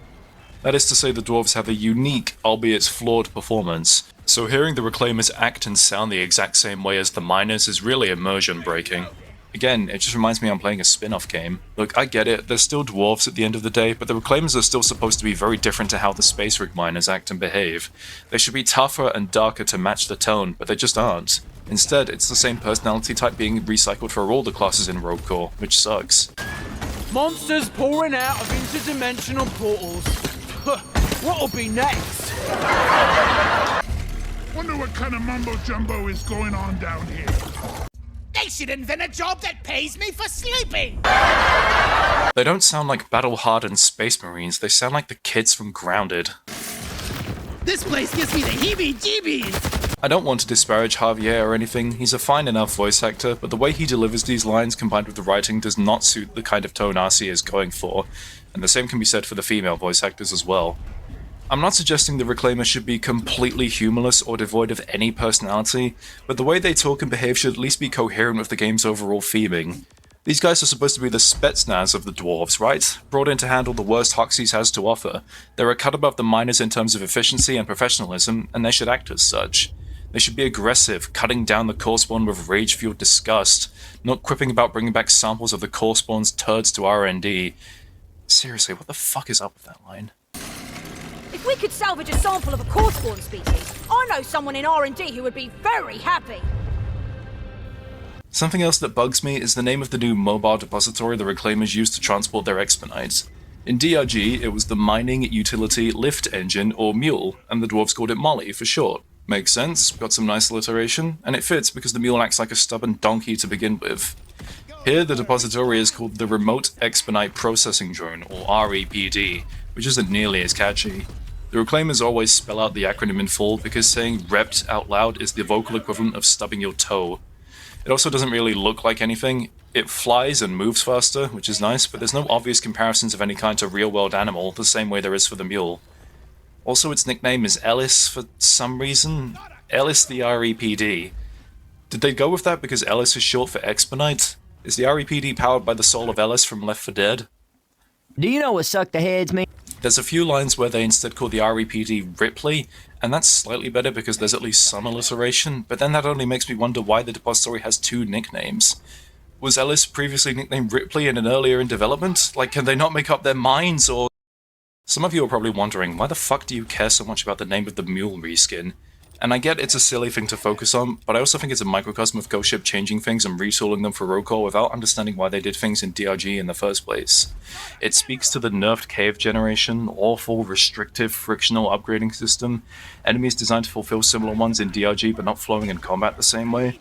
That is to say, the dwarves have a unique, albeit flawed performance, so hearing the Reclaimers act and sound the exact same way as the miners is really immersion breaking. Again, it just reminds me I'm playing a spin-off game. Look, I get it, they're still dwarves at the end of the day, but the Reclaimers are still supposed to be very different to how the Space Rig miners act and behave. They should be tougher and darker to match the tone, but they just aren't. Instead, it's the same personality type being recycled for all the classes in Rogue Core, which sucks. Monsters pouring out of interdimensional portals. What'll be next? Wonder what kind of mumbo-jumbo is going on down here. They should invent a job that pays me for sleeping! They don't sound like battle-hardened space marines, they sound like the kids from Grounded. This place gives me the heebie-jeebies! I don't want to disparage Javier or anything, he's a fine enough voice actor, but the way he delivers these lines combined with the writing does not suit the kind of tone RC is going for, and the same can be said for the female voice actors as well. I'm not suggesting the Reclaimer should be completely humorless or devoid of any personality, but the way they talk and behave should at least be coherent with the game's overall theming. These guys are supposed to be the Spetsnaz of the dwarves, right? Brought in to handle the worst Hoxie's has to offer. They're a cut above the miners in terms of efficiency and professionalism, and they should act as such. They should be aggressive, cutting down the core spawn with rage-fueled disgust, not quipping about bringing back samples of the core spawn's turds to R&D. Seriously, what the fuck is up with that line? If we could salvage a sample of a core spawn species, I know someone in R&D who would be very happy. Something else that bugs me is the name of the new mobile depository the Reclaimers use to transport their expedite. In DRG, it was the Mining Utility Lift Engine, or Mule, and the dwarves called it Molly for short. Makes sense, got some nice alliteration, and it fits because the mule acts like a stubborn donkey to begin with. Here, the depository is called the Remote Expedite Processing Drone, or REPD, which isn't nearly as catchy. The Reclaimers always spell out the acronym in full because saying rept out loud is the vocal equivalent of stubbing your toe. It also doesn't really look like anything. It flies and moves faster, which is nice, but there's no obvious comparisons of any kind to real-world animal, the same way there is for the mule. Also, its nickname is Ellis for some reason. Ellis the REPD. Did they go with that because Ellis is short for Expedite? Is the REPD powered by the soul of Ellis from Left 4 Dead? Do you know what suck the heads mean? There's a few lines where they instead call the REPD Ripley, and that's slightly better because there's at least some alliteration, but then that only makes me wonder why the depository has two nicknames. Was Ellis previously nicknamed Ripley and earlier in development? Like, can they not make up their minds, or... Some of you are probably wondering, why the fuck do you care so much about the name of the mule reskin? And I get it's a silly thing to focus on, but I also think it's a microcosm of Ghost Ship changing things and retooling them for roll call without understanding why they did things in DRG in the first place. It speaks to the nerfed cave generation, awful, restrictive, frictional upgrading system, enemies designed to fulfill similar ones in DRG but not flowing in combat the same way.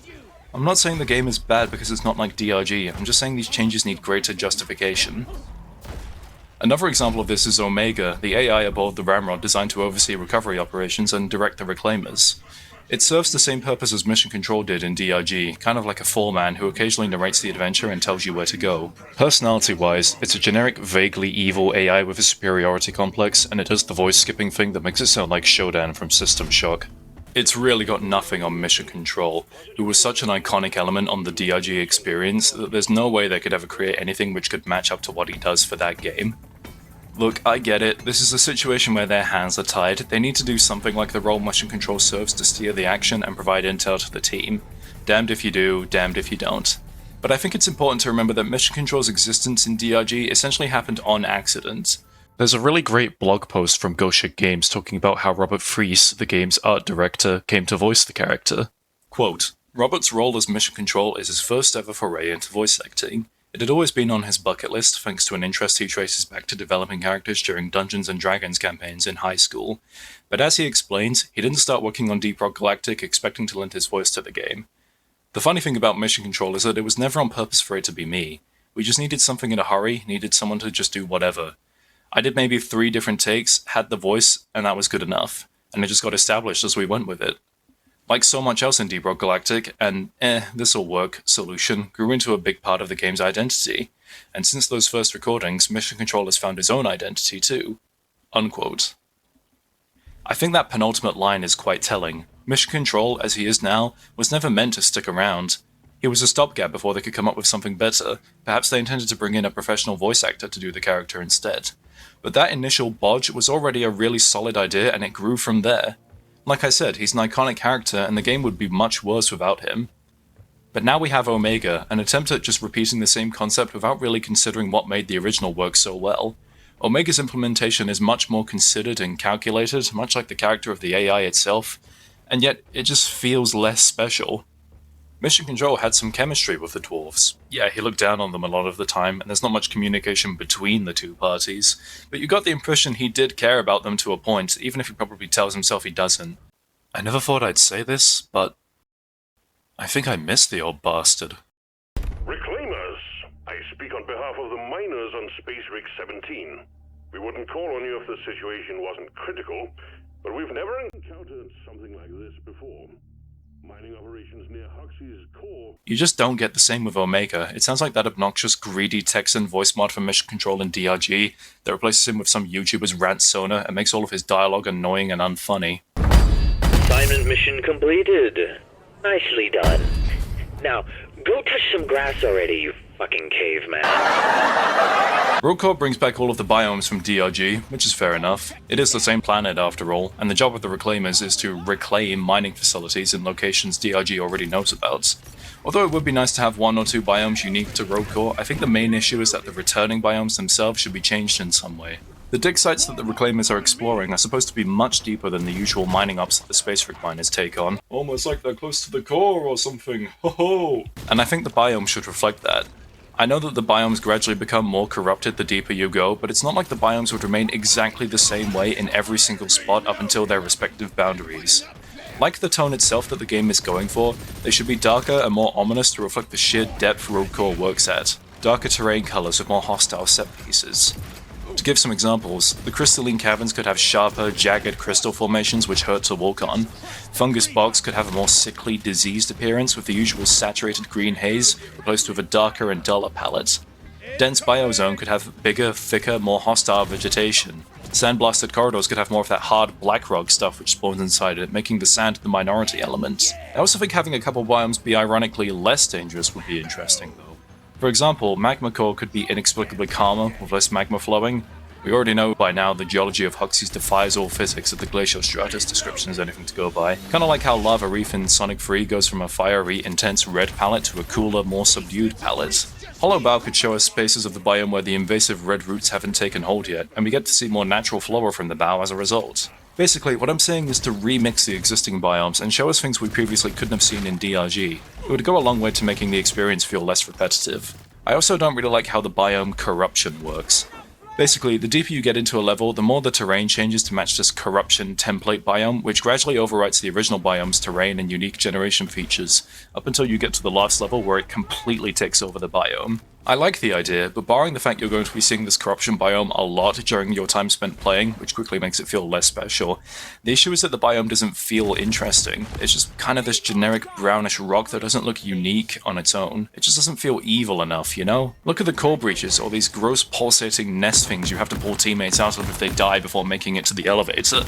I'm not saying the game is bad because it's not like DRG, I'm just saying these changes need greater justification. Another example of this is Omega, the AI aboard the Ramrod designed to oversee recovery operations and direct the Reclaimers. It serves the same purpose as Mission Control did in DRG, kind of like a foreman who occasionally narrates the adventure and tells you where to go. Personality-wise, it's a generic, vaguely evil AI with a superiority complex, and it does the voice skipping thing that makes it sound like Shodan from System Shock. It's really got nothing on Mission Control, who was such an iconic element on the DRG experience that there's no way they could ever create anything which could match up to what he does for that game. Look, I get it, this is a situation where their hands are tied, they need to do something like the role Mission Control serves to steer the action and provide intel to the team. Damned if you do, damned if you don't. But I think it's important to remember that Mission Control's existence in DRG essentially happened on accident. There's a really great blog post from Ghost Ship Games talking about how Robert Fries, the game's art director, came to voice the character. Quote, Robert's role as Mission Control is his first ever foray into voice acting. It had always been on his bucket list thanks to an interest he traces back to developing characters during Dungeons & Dragons campaigns in high school, but as he explains, he didn't start working on DRG Galactic expecting to lend his voice to the game. The funny thing about Mission Control is that it was never on purpose for it to be me. We just needed something in a hurry, needed someone to just do whatever. I did maybe 3 different takes, had the voice, and that was good enough, and it just got established as we went with it. Like so much else in DRG Galactic, an this'll work solution grew into a big part of the game's identity, and since those first recordings, Mission Control has found his own identity too. Unquote. I think that penultimate line is quite telling. Mission Control, as he is now, was never meant to stick around. He was a stopgap before they could come up with something better. Perhaps they intended to bring in a professional voice actor to do the character instead. But that initial bodge was already a really solid idea and it grew from there. Like I said, he's an iconic character and the game would be much worse without him. But now we have Omega, an attempt at just repeating the same concept without really considering what made the original work so well. Omega's implementation is much more considered and calculated, much like the character of the AI itself, and yet it just feels less special. Mission Control had some chemistry with the dwarves. Yeah, he looked down on them a lot of the time, and there's not much communication between the two parties, but you got the impression he did care about them to a point, even if he probably tells himself he doesn't. I never thought I'd say this, but I think I miss the old bastard. Reclaimers, I speak on behalf of the miners on Space Rig 17. We wouldn't call on you if the situation wasn't critical, but we've never encountered something like this before. Mining operations near Huxley's core. You just don't get the same with Omega. It sounds like that obnoxious, greedy Texan voice mod for Mission Control in DRG that replaces him with some YouTuber's rant sonar and makes all of his dialogue annoying and unfunny. Assignment mission completed. Nicely done. Now, go touch some grass already, you fucking caveman. Roadcore brings back all of the biomes from DRG, which is fair enough. It is the same planet after all, and the job of the Reclaimers is to reclaim mining facilities in locations DRG already knows about. Although it would be nice to have 1 or 2 biomes unique to Roadcore, I think the main issue is that the returning biomes themselves should be changed in some way. The dig sites that the Reclaimers are exploring are supposed to be much deeper than the usual mining ops that the Space Rig miners take on. Almost like they're close to the core or something, ho ho! And I think the biome should reflect that. I know that the biomes gradually become more corrupted the deeper you go, but it's not like the biomes would remain exactly the same way in every single spot up until their respective boundaries. Like the tone itself that the game is going for, they should be darker and more ominous to reflect the sheer depth Roadcore works at. Darker terrain colors with more hostile set pieces. To give some examples, the crystalline caverns could have sharper, jagged crystal formations which hurt to walk on. Fungus bogs could have a more sickly, diseased appearance with the usual saturated green haze replaced with a darker and duller palette. Dense biozone could have bigger, thicker, more hostile vegetation. Sandblasted corridors could have more of that hard black rock stuff which spawns inside it, making the sand the minority element. I also think having a couple biomes be ironically less dangerous would be interesting though. For example, magma core could be inexplicably calmer with less magma flowing. We already know by now the geology of Huxley's defies all physics if the glacial stratus description is anything to go by. Kinda like how Lava Reef in Sonic 3 goes from a fiery, intense red palette to a cooler, more subdued palette. Hollow Bow could show us spaces of the biome where the invasive red roots haven't taken hold yet, and we get to see more natural flora from the bow as a result. Basically, what I'm saying is to remix the existing biomes and show us things we previously couldn't have seen in DRG. It would go a long way to making the experience feel less repetitive. I also don't really like how the biome corruption works. Basically, the deeper you get into a level, the more the terrain changes to match this corruption template biome, which gradually overwrites the original biome's terrain and unique generation features, up until you get to the last level where it completely takes over the biome. I like the idea, but barring the fact you're going to be seeing this corruption biome a lot during your time spent playing, which quickly makes it feel less special, the issue is that the biome doesn't feel interesting. It's just kind of this generic brownish rock that doesn't look unique on its own. It just doesn't feel evil enough, you know? Look at the core breaches, or these gross pulsating nest things you have to pull teammates out of if they die before making it to the elevator.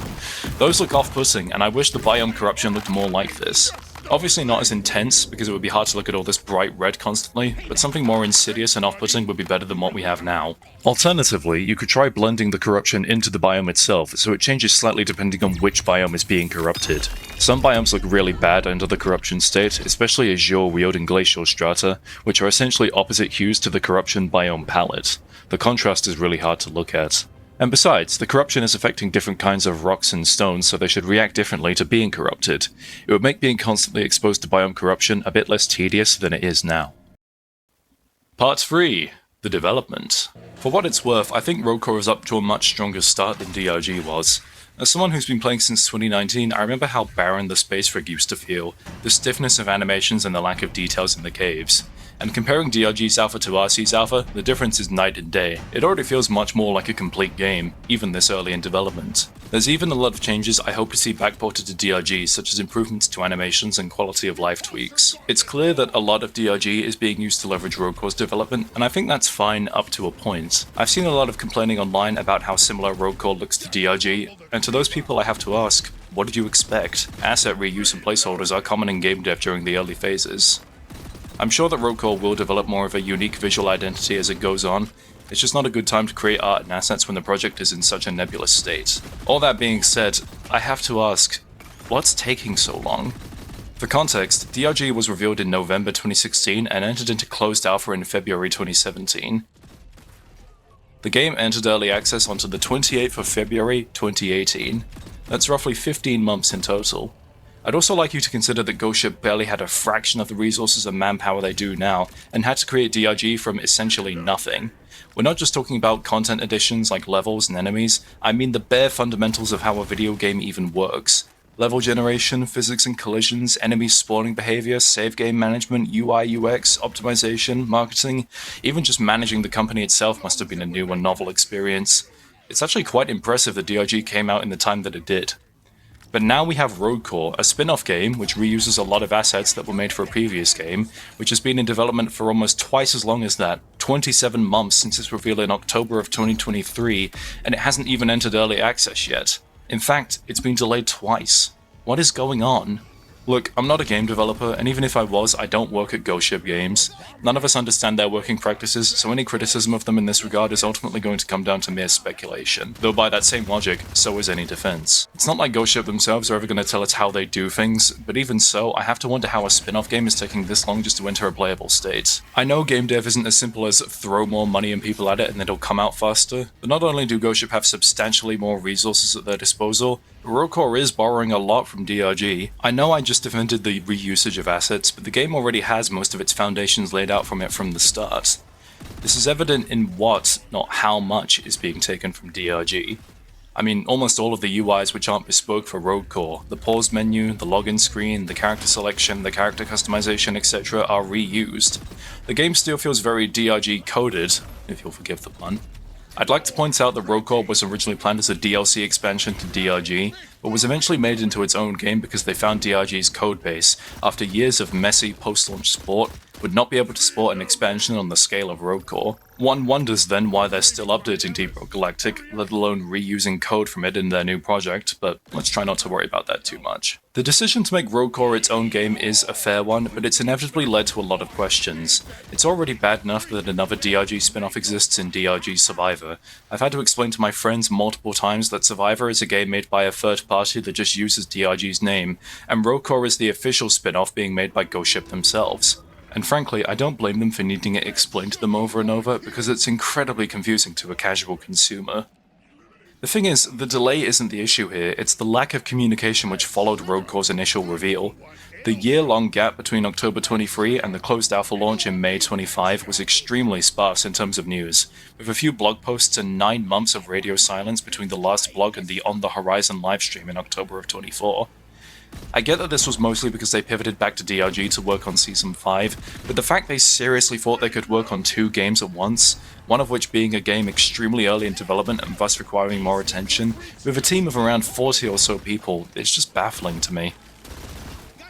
Those look off-putting, and I wish the biome corruption looked more like this. Obviously not as intense, because it would be hard to look at all this bright red constantly, but something more insidious and off-putting would be better than what we have now. Alternatively, you could try blending the corruption into the biome itself, so it changes slightly depending on which biome is being corrupted. Some biomes look really bad under the corruption state, especially Azure wielding glacial strata, which are essentially opposite hues to the corruption biome palette. The contrast is really hard to look at. And besides, the corruption is affecting different kinds of rocks and stones, so they should react differently to being corrupted. It would make being constantly exposed to biome corruption a bit less tedious than it is now. Part 3. The development. For what it's worth, I think Rogue Core is up to a much stronger start than DRG was. As someone who's been playing since 2019, I remember how barren the space rig used to feel, the stiffness of animations and the lack of details in the caves. And comparing DRG's alpha to RC's alpha, the difference is night and day. It already feels much more like a complete game, even this early in development. There's even a lot of changes I hope to see backported to DRG, such as improvements to animations and quality of life tweaks. It's clear that a lot of DRG is being used to leverage Rogue Core's development, and I think that's fine up to a point. I've seen a lot of complaining online about how similar Rogue Core looks to DRG, and to those people I have to ask, what did you expect? Asset reuse and placeholders are common in game dev during the early phases. I'm sure that Rogue Core will develop more of a unique visual identity as it goes on. It's just not a good time to create art and assets when the project is in such a nebulous state. All that being said, I have to ask, what's taking so long? For context, DRG was revealed in November 2016 and entered into closed alpha in February 2017. The game entered early access onto the 28th of February 2018. That's roughly 15 months in total. I'd also like you to consider that Ghost Ship barely had a fraction of the resources and manpower they do now, and had to create DRG from essentially nothing. We're not just talking about content additions like levels and enemies, I mean the bare fundamentals of how a video game even works. Level generation, physics and collisions, enemy spawning behavior, save game management, UI UX, optimization, marketing, even just managing the company itself must have been a new and novel experience. It's actually quite impressive that DRG came out in the time that it did. But now we have Rogue Core, a spin-off game which reuses a lot of assets that were made for a previous game, which has been in development for almost twice as long as that, 27 months since its reveal in October of 2023, and it hasn't even entered early access yet. In fact, it's been delayed twice. What is going on? Look, I'm not a game developer, and even if I was, I don't work at Ghost Ship Games. None of us understand their working practices, so any criticism of them in this regard is ultimately going to come down to mere speculation. Though by that same logic, so is any defense. It's not like Ghost Ship themselves are ever going to tell us how they do things, but even so, I have to wonder how a spin-off game is taking this long just to enter a playable state. I know game dev isn't as simple as throw more money and people at it and it'll come out faster, but not only do Ghost Ship have substantially more resources at their disposal, Rogue Core is borrowing a lot from DRG. I know I just defended the reusage of assets, but the game already has most of its foundations laid out from it from the start. This is evident in what, not how much, is being taken from DRG. I mean, almost all of the UIs which aren't bespoke for Rogue Core, the pause menu, the login screen, the character selection, the character customization, etc. are reused. The game still feels very DRG coded, if you'll forgive the pun. I'd like to point out that Rogue Core was originally planned as a DLC expansion to DRG, but was eventually made into its own game because they found DRG's codebase, after years of messy post-launch support, would not be able to support an expansion on the scale of Rogue Core. One wonders then why they're still updating Deep Rock Galactic, let alone reusing code from it in their new project, but let's try not to worry about that too much. The decision to make Rogue Core its own game is a fair one, but it's inevitably led to a lot of questions. It's already bad enough that another DRG spin-off exists in DRG Survivor. I've had to explain to my friends multiple times that Survivor is a game made by a third party that just uses DRG's name, and Rogue Core is the official spin-off being made by Ghost Ship themselves. And frankly, I don't blame them for needing it explained to them over and over, because it's incredibly confusing to a casual consumer. The thing is, the delay isn't the issue here, it's the lack of communication which followed Rogue Core's initial reveal. The year-long gap between October 23 and the closed alpha launch in May 25 was extremely sparse in terms of news, with a few blog posts and 9 months of radio silence between the last blog and the On the Horizon livestream in October of 24. I get that this was mostly because they pivoted back to DRG to work on Season 5, but the fact they seriously thought they could work on 2 games at once, one of which being a game extremely early in development and thus requiring more attention, with a team of around 40 or so people, it's just baffling to me.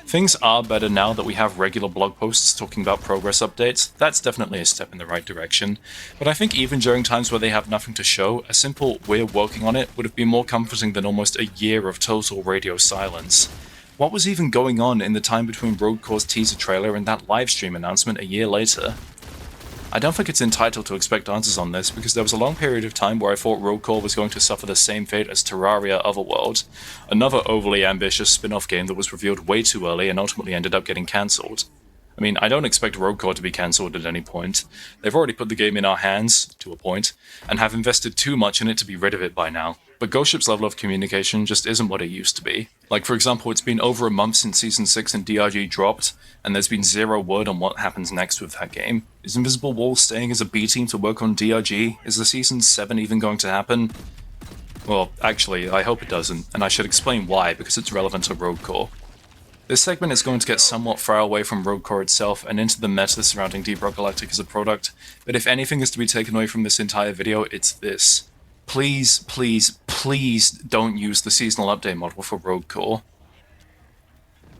Things are better now that we have regular blog posts talking about progress updates, that's definitely a step in the right direction, but I think even during times where they have nothing to show, a simple "we're working on it" would have been more comforting than almost a year of total radio silence. What was even going on in the time between Rogue Core's teaser trailer and that livestream announcement a year later? I don't think it's entitled to expect answers on this, because there was a long period of time where I thought Rogue Core was going to suffer the same fate as Terraria Otherworld, another overly ambitious spin-off game that was revealed way too early and ultimately ended up getting cancelled. I mean, I don't expect Rogue Core to be cancelled at any point. They've already put the game in our hands, to a point, and have invested too much in it to be rid of it by now. But Ghost Ship's level of communication just isn't what it used to be. Like, for example, it's been over a month since Season 6 and DRG dropped, and there's been zero word on what happens next with that game. Is Invisible Wall staying as a B-team to work on DRG? Is the Season 7 even going to happen? Well, actually, I hope it doesn't, and I should explain why, because it's relevant to Rogue Core. This segment is going to get somewhat far away from Rogue Core itself and into the meta surrounding Deep Rock Galactic as a product, but if anything is to be taken away from this entire video, it's this. Please, please, please don't use the seasonal update model for Rogue Core.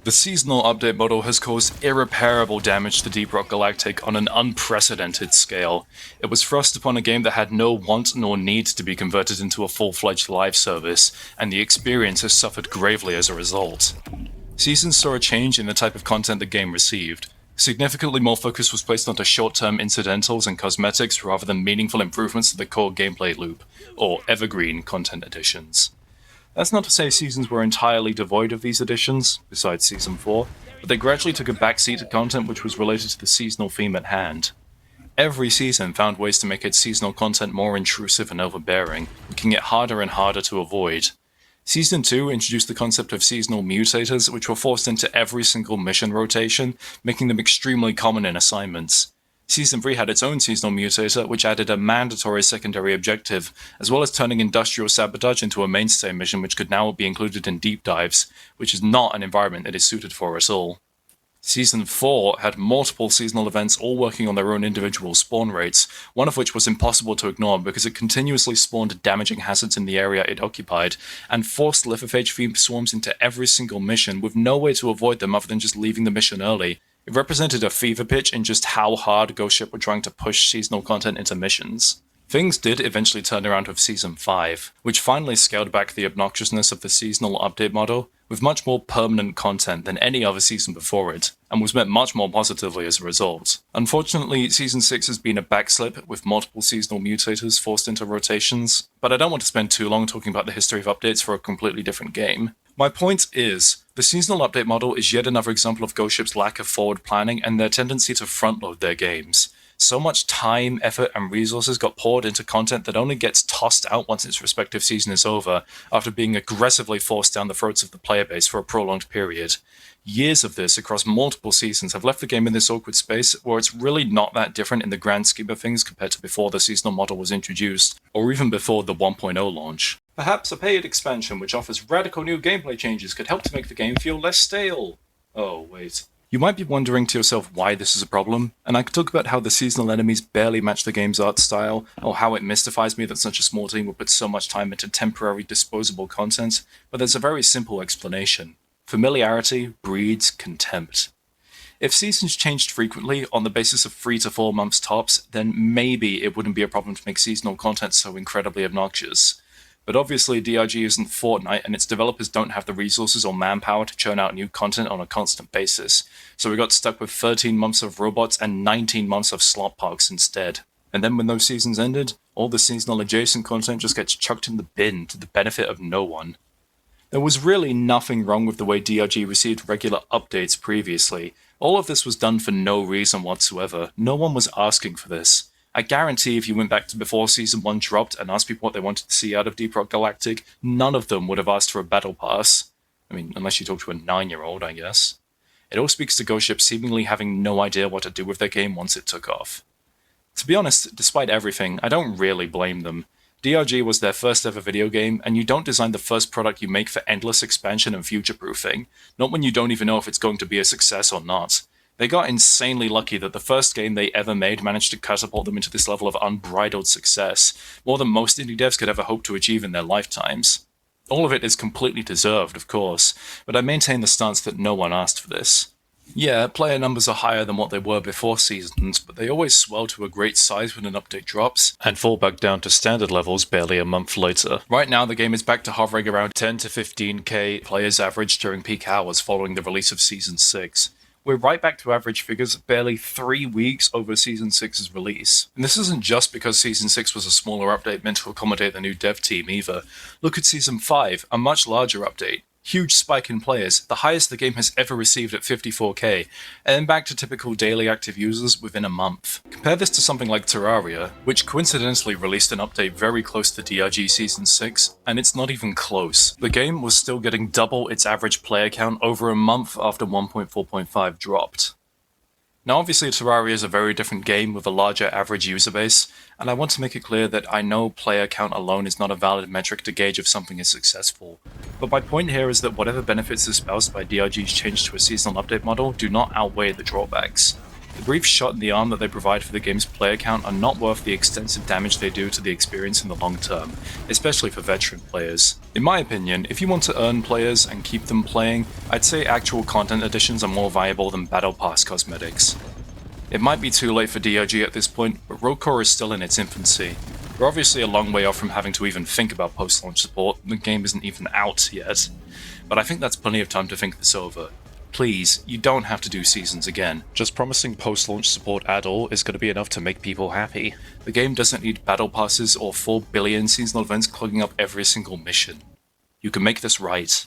The seasonal update model has caused irreparable damage to Deep Rock Galactic on an unprecedented scale. It was thrust upon a game that had no want nor need to be converted into a full-fledged live service, and the experience has suffered gravely as a result. Seasons saw a change in the type of content the game received. Significantly more focus was placed onto short-term incidentals and cosmetics rather than meaningful improvements to the core gameplay loop, or evergreen content additions. That's not to say Seasons were entirely devoid of these additions, besides Season 4, but they gradually took a backseat to content which was related to the seasonal theme at hand. Every season found ways to make its seasonal content more intrusive and overbearing, making it harder and harder to avoid. Season 2 introduced the concept of seasonal mutators, which were forced into every single mission rotation, making them extremely common in assignments. Season 3 had its own seasonal mutator, which added a mandatory secondary objective, as well as turning industrial sabotage into a mainstay mission which could now be included in deep dives, which is not an environment it is suited for at all. Season 4 had multiple seasonal events all working on their own individual spawn rates, one of which was impossible to ignore because it continuously spawned damaging hazards in the area it occupied, and forced lithophage-themed swarms into every single mission with no way to avoid them other than just leaving the mission early. It represented a fever pitch in just how hard Ghost Ship were trying to push seasonal content into missions. Things did eventually turn around with Season 5, which finally scaled back the obnoxiousness of the seasonal update model, with much more permanent content than any other season before it, and was met much more positively as a result. Unfortunately, Season 6 has been a backslip, with multiple seasonal mutators forced into rotations, but I don't want to spend too long talking about the history of updates for a completely different game. My point is, the seasonal update model is yet another example of Ghost Ship's lack of forward planning and their tendency to front-load their games. So much time, effort, and resources got poured into content that only gets tossed out once its respective season is over, after being aggressively forced down the throats of the player base for a prolonged period. Years of this across multiple seasons have left the game in this awkward space where it's really not that different in the grand scheme of things compared to before the seasonal model was introduced, or even before the 1.0 launch. Perhaps a paid expansion which offers radical new gameplay changes could help to make the game feel less stale. Oh, wait. You might be wondering to yourself why this is a problem, and I could talk about how the seasonal enemies barely match the game's art style, or how it mystifies me that such a small team would put so much time into temporary disposable content, but there's a very simple explanation. Familiarity breeds contempt. If seasons changed frequently, on the basis of 3 to 4 months tops, then maybe it wouldn't be a problem to make seasonal content so incredibly obnoxious. But obviously DRG isn't Fortnite, and its developers don't have the resources or manpower to churn out new content on a constant basis, so we got stuck with 13 months of robots and 19 months of slot parks instead. And then when those seasons ended, all the seasonal adjacent content just gets chucked in the bin to the benefit of no one. There was really nothing wrong with the way DRG received regular updates previously. All of this was done for no reason whatsoever. No one was asking for this. I guarantee if you went back to before Season 1 dropped and asked people what they wanted to see out of Deep Rock Galactic, none of them would have asked for a battle pass. I mean, unless you talk to a 9-year-old, I guess. It all speaks to Ghost Ship seemingly having no idea what to do with their game once it took off. To be honest, despite everything, I don't really blame them. DRG was their first ever video game, and you don't design the first product you make for endless expansion and future-proofing, not when you don't even know if it's going to be a success or not. They got insanely lucky that the first game they ever made managed to catapult them into this level of unbridled success, more than most indie devs could ever hope to achieve in their lifetimes. All of it is completely deserved, of course, but I maintain the stance that no one asked for this. Yeah, player numbers are higher than what they were before seasons, but they always swell to a great size when an update drops, and fall back down to standard levels barely a month later. Right now, the game is back to hovering around 10 to 15k players average during peak hours following the release of Season 6. We're right back to average figures barely 3 weeks over Season 6's release. And this isn't just because Season 6 was a smaller update meant to accommodate the new dev team either. Look at Season 5, a much larger update. Huge spike in players, the highest the game has ever received at 54k, and then back to typical daily active users within a month. Compare this to something like Terraria, which coincidentally released an update very close to DRG Season 6, and it's not even close. The game was still getting double its average player count over a month after 1.4.5 dropped. Now obviously Terraria is a very different game with a larger average user base, and I want to make it clear that I know player count alone is not a valid metric to gauge if something is successful. But my point here is that whatever benefits espoused by DRG's change to a seasonal update model do not outweigh the drawbacks. The brief shot in the arm that they provide for the game's player count are not worth the extensive damage they do to the experience in the long term, especially for veteran players. In my opinion, if you want to earn players and keep them playing, I'd say actual content additions are more viable than Battle Pass cosmetics. It might be too late for DRG at this point, but Rogue Core is still in its infancy. We're obviously a long way off from having to even think about post-launch support, the game isn't even out yet, but I think that's plenty of time to think this over. Please, you don't have to do seasons again. Just promising post-launch support at all is going to be enough to make people happy. The game doesn't need battle passes or 4 billion seasonal events clogging up every single mission. You can make this right.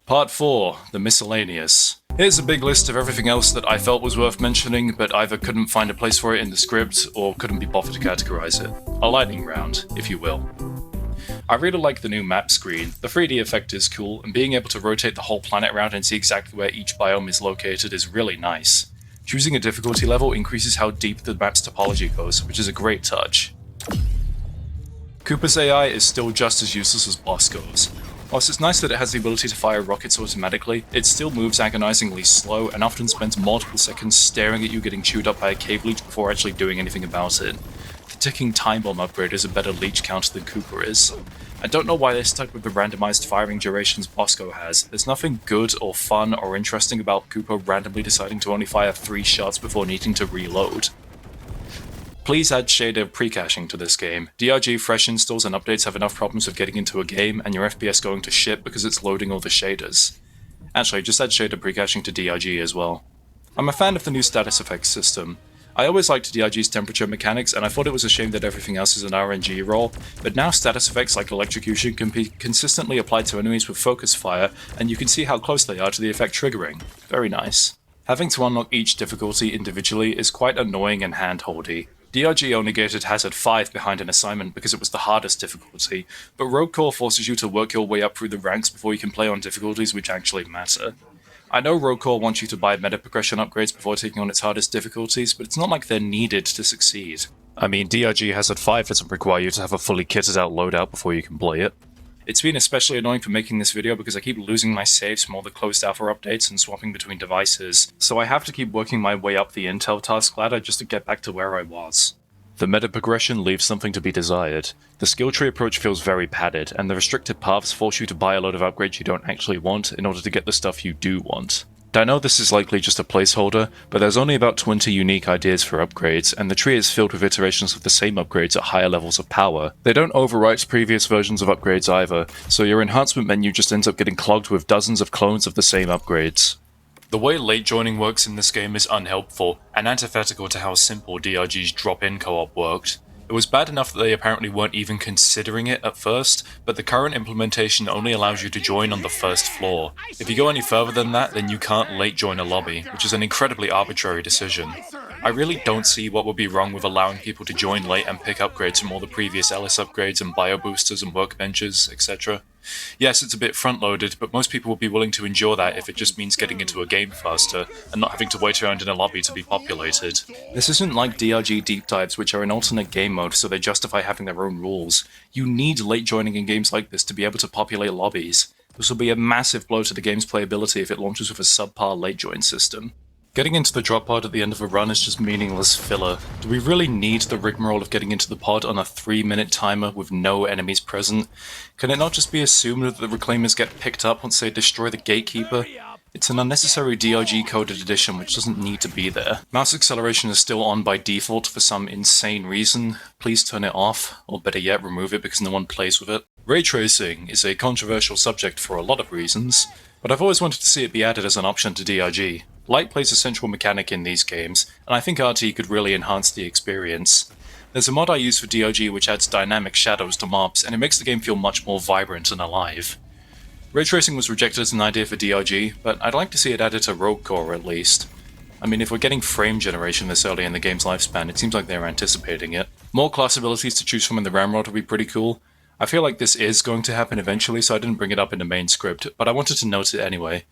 Part 4, the Miscellaneous. Here's a big list of everything else that I felt was worth mentioning, but either couldn't find a place for it in the script, or couldn't be bothered to categorize it. A lightning round, if you will. I really like the new map screen. The 3D effect is cool, and being able to rotate the whole planet around and see exactly where each biome is located is really nice. Choosing a difficulty level increases how deep the map's topology goes, which is a great touch. Cooper's AI is still just as useless as Bosco's. Whilst it's nice that it has the ability to fire rockets automatically, it still moves agonizingly slow and often spends multiple seconds staring at you getting chewed up by a cave leech before actually doing anything about it. The ticking time bomb upgrade is a better leech counter than Cooper is. I don't know why they stuck with the randomized firing durations Bosco has. There's nothing good or fun or interesting about Cooper randomly deciding to only fire 3 shots before needing to reload. Please add shader pre-caching to this game. DRG fresh installs and updates have enough problems with getting into a game and your FPS going to shit because it's loading all the shaders. Actually, just add shader pre-caching to DRG as well. I'm a fan of the new status effects system. I always liked DRG's temperature mechanics, and I thought it was a shame that everything else is an RNG role, but now status effects like electrocution can be consistently applied to enemies with focus fire, and you can see how close they are to the effect triggering. Very nice. Having to unlock each difficulty individually is quite annoying and hand-holdy. DRG only gated Hazard 5 behind an assignment because it was the hardest difficulty, but Rogue Core forces you to work your way up through the ranks before you can play on difficulties which actually matter. I know Rogue Core wants you to buy meta progression upgrades before taking on its hardest difficulties, but it's not like they're needed to succeed. I mean, DRG Hazard 5 doesn't require you to have a fully kitted out loadout before you can play it. It's been especially annoying for making this video because I keep losing my saves from all the closed alpha updates and swapping between devices, so I have to keep working my way up the intel task ladder just to get back to where I was. The meta progression leaves something to be desired. The skill tree approach feels very padded, and the restricted paths force you to buy a load of upgrades you don't actually want in order to get the stuff you do want. I know this is likely just a placeholder, but there's only about 20 unique ideas for upgrades, and the tree is filled with iterations of the same upgrades at higher levels of power. They don't overwrite previous versions of upgrades either, so your enhancement menu just ends up getting clogged with dozens of clones of the same upgrades. The way late joining works in this game is unhelpful, and antithetical to how simple DRG's drop-in co-op worked. It was bad enough that they apparently weren't even considering it at first, but the current implementation only allows you to join on the first floor. If you go any further than that, then you can't late join a lobby, which is an incredibly arbitrary decision. I really don't see what would be wrong with allowing people to join late and pick upgrades from all the previous Ellis upgrades and bio boosters and workbenches, etc. Yes, it's a bit front-loaded, but most people will be willing to endure that if it just means getting into a game faster, and not having to wait around in a lobby to be populated. This isn't like DRG deep dives, which are in alternate game mode, so they justify having their own rules. You need late joining in games like this to be able to populate lobbies. This will be a massive blow to the game's playability if it launches with a subpar late join system. Getting into the drop pod at the end of a run is just meaningless filler. Do we really need the rigmarole of getting into the pod on a 3-minute timer with no enemies present? Can it not just be assumed that the reclaimers get picked up once they destroy the gatekeeper? It's an unnecessary DRG coded addition which doesn't need to be there. Mouse acceleration is still on by default for some insane reason. Please turn it off, or better yet remove it because no one plays with it. Ray tracing is a controversial subject for a lot of reasons, but I've always wanted to see it be added as an option to DRG. Light plays a central mechanic in these games, and I think RT could really enhance the experience. There's a mod I use for DRG which adds dynamic shadows to mobs, and it makes the game feel much more vibrant and alive. Ray tracing was rejected as an idea for DRG, but I'd like to see it added to Rogue Core at least. I mean, if we're getting frame generation this early in the game's lifespan, it seems like they're anticipating it. More class abilities to choose from in the Ramrod would be pretty cool. I feel like this is going to happen eventually, so I didn't bring it up in the main script, but I wanted to note it anyway.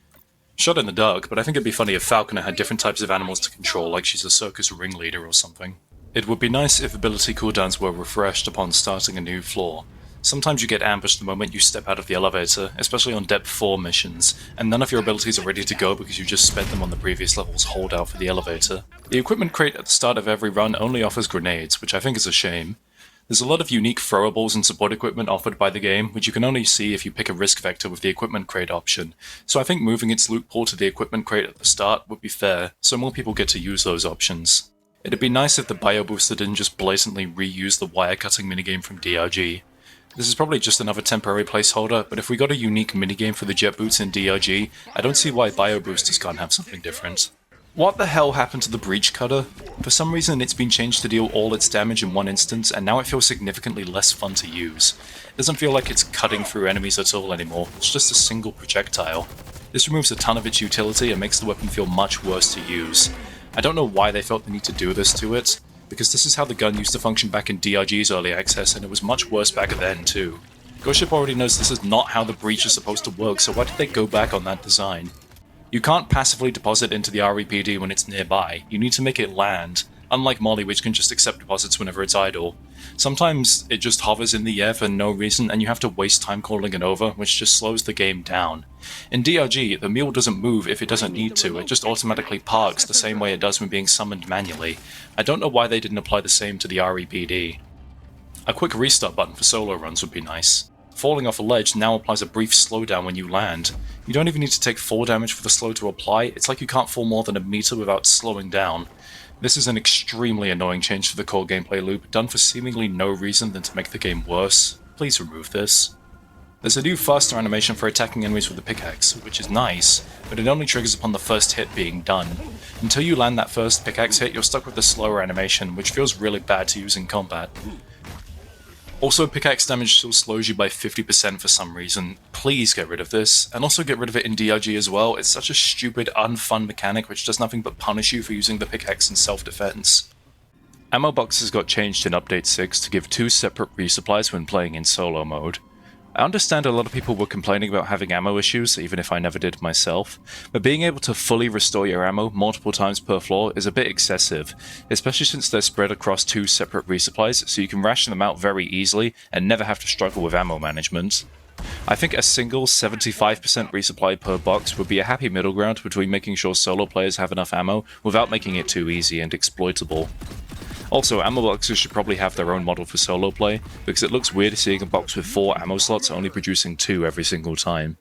Shot in the dark, but I think it'd be funny if Falconer had different types of animals to control, like she's a circus ringleader or something. It would be nice if ability cooldowns were refreshed upon starting a new floor. Sometimes you get ambushed the moment you step out of the elevator, especially on Depth 4 missions, and none of your abilities are ready to go because you just spent them on the previous level's holdout for the elevator. The equipment crate at the start of every run only offers grenades, which I think is a shame. There's a lot of unique throwables and support equipment offered by the game, which you can only see if you pick a risk vector with the equipment crate option, so I think moving its loot pool to the equipment crate at the start would be fair, so more people get to use those options. It'd be nice if the bio booster didn't just blatantly reuse the wire cutting minigame from DRG. This is probably just another temporary placeholder, but if we got a unique minigame for the jet boots in DRG, I don't see why bio boosters can't have something different. What the hell happened to the breach cutter? For some reason it's been changed to deal all its damage in one instance, and now it feels significantly less fun to use. It doesn't feel like it's cutting through enemies at all anymore, it's just a single projectile. This removes a ton of its utility and makes the weapon feel much worse to use. I don't know why they felt the need to do this to it, because this is how the gun used to function back in DRG's early access, and it was much worse back then too. Ghost Ship already knows this is not how the breach is supposed to work, so why did they go back on that design? You can't passively deposit into the REPD when it's nearby, you need to make it land, unlike Molly which can just accept deposits whenever it's idle. Sometimes it just hovers in the air for no reason and you have to waste time calling it over, which just slows the game down. In DRG, the mule doesn't move if it doesn't need to, it just automatically parks the same way it does when being summoned manually. I don't know why they didn't apply the same to the REPD. A quick restart button for solo runs would be nice. Falling off a ledge now applies a brief slowdown when you land. You don't even need to take 4 damage for the slow to apply, it's like you can't fall more than a meter without slowing down. This is an extremely annoying change to the core gameplay loop, done for seemingly no reason than to make the game worse. Please remove this. There's a new faster animation for attacking enemies with the pickaxe, which is nice, but it only triggers upon the first hit being done. Until you land that first pickaxe hit, you're stuck with the slower animation, which feels really bad to use in combat. Also, pickaxe damage still slows you by 50% for some reason. Please get rid of this, and also get rid of it in DRG as well. It's such a stupid, unfun mechanic which does nothing but punish you for using the pickaxe in self-defense. Ammo boxes got changed in Update 6 to give 2 separate resupplies when playing in solo mode. I understand a lot of people were complaining about having ammo issues, even if I never did myself, but being able to fully restore your ammo multiple times per floor is a bit excessive, especially since they're spread across 2 separate resupplies, so you can ration them out very easily and never have to struggle with ammo management. I think a single 75% resupply per box would be a happy middle ground between making sure solo players have enough ammo without making it too easy and exploitable. Also, ammo boxes should probably have their own model for solo play, because it looks weird seeing a box with 4 ammo slots only producing 2 every single time.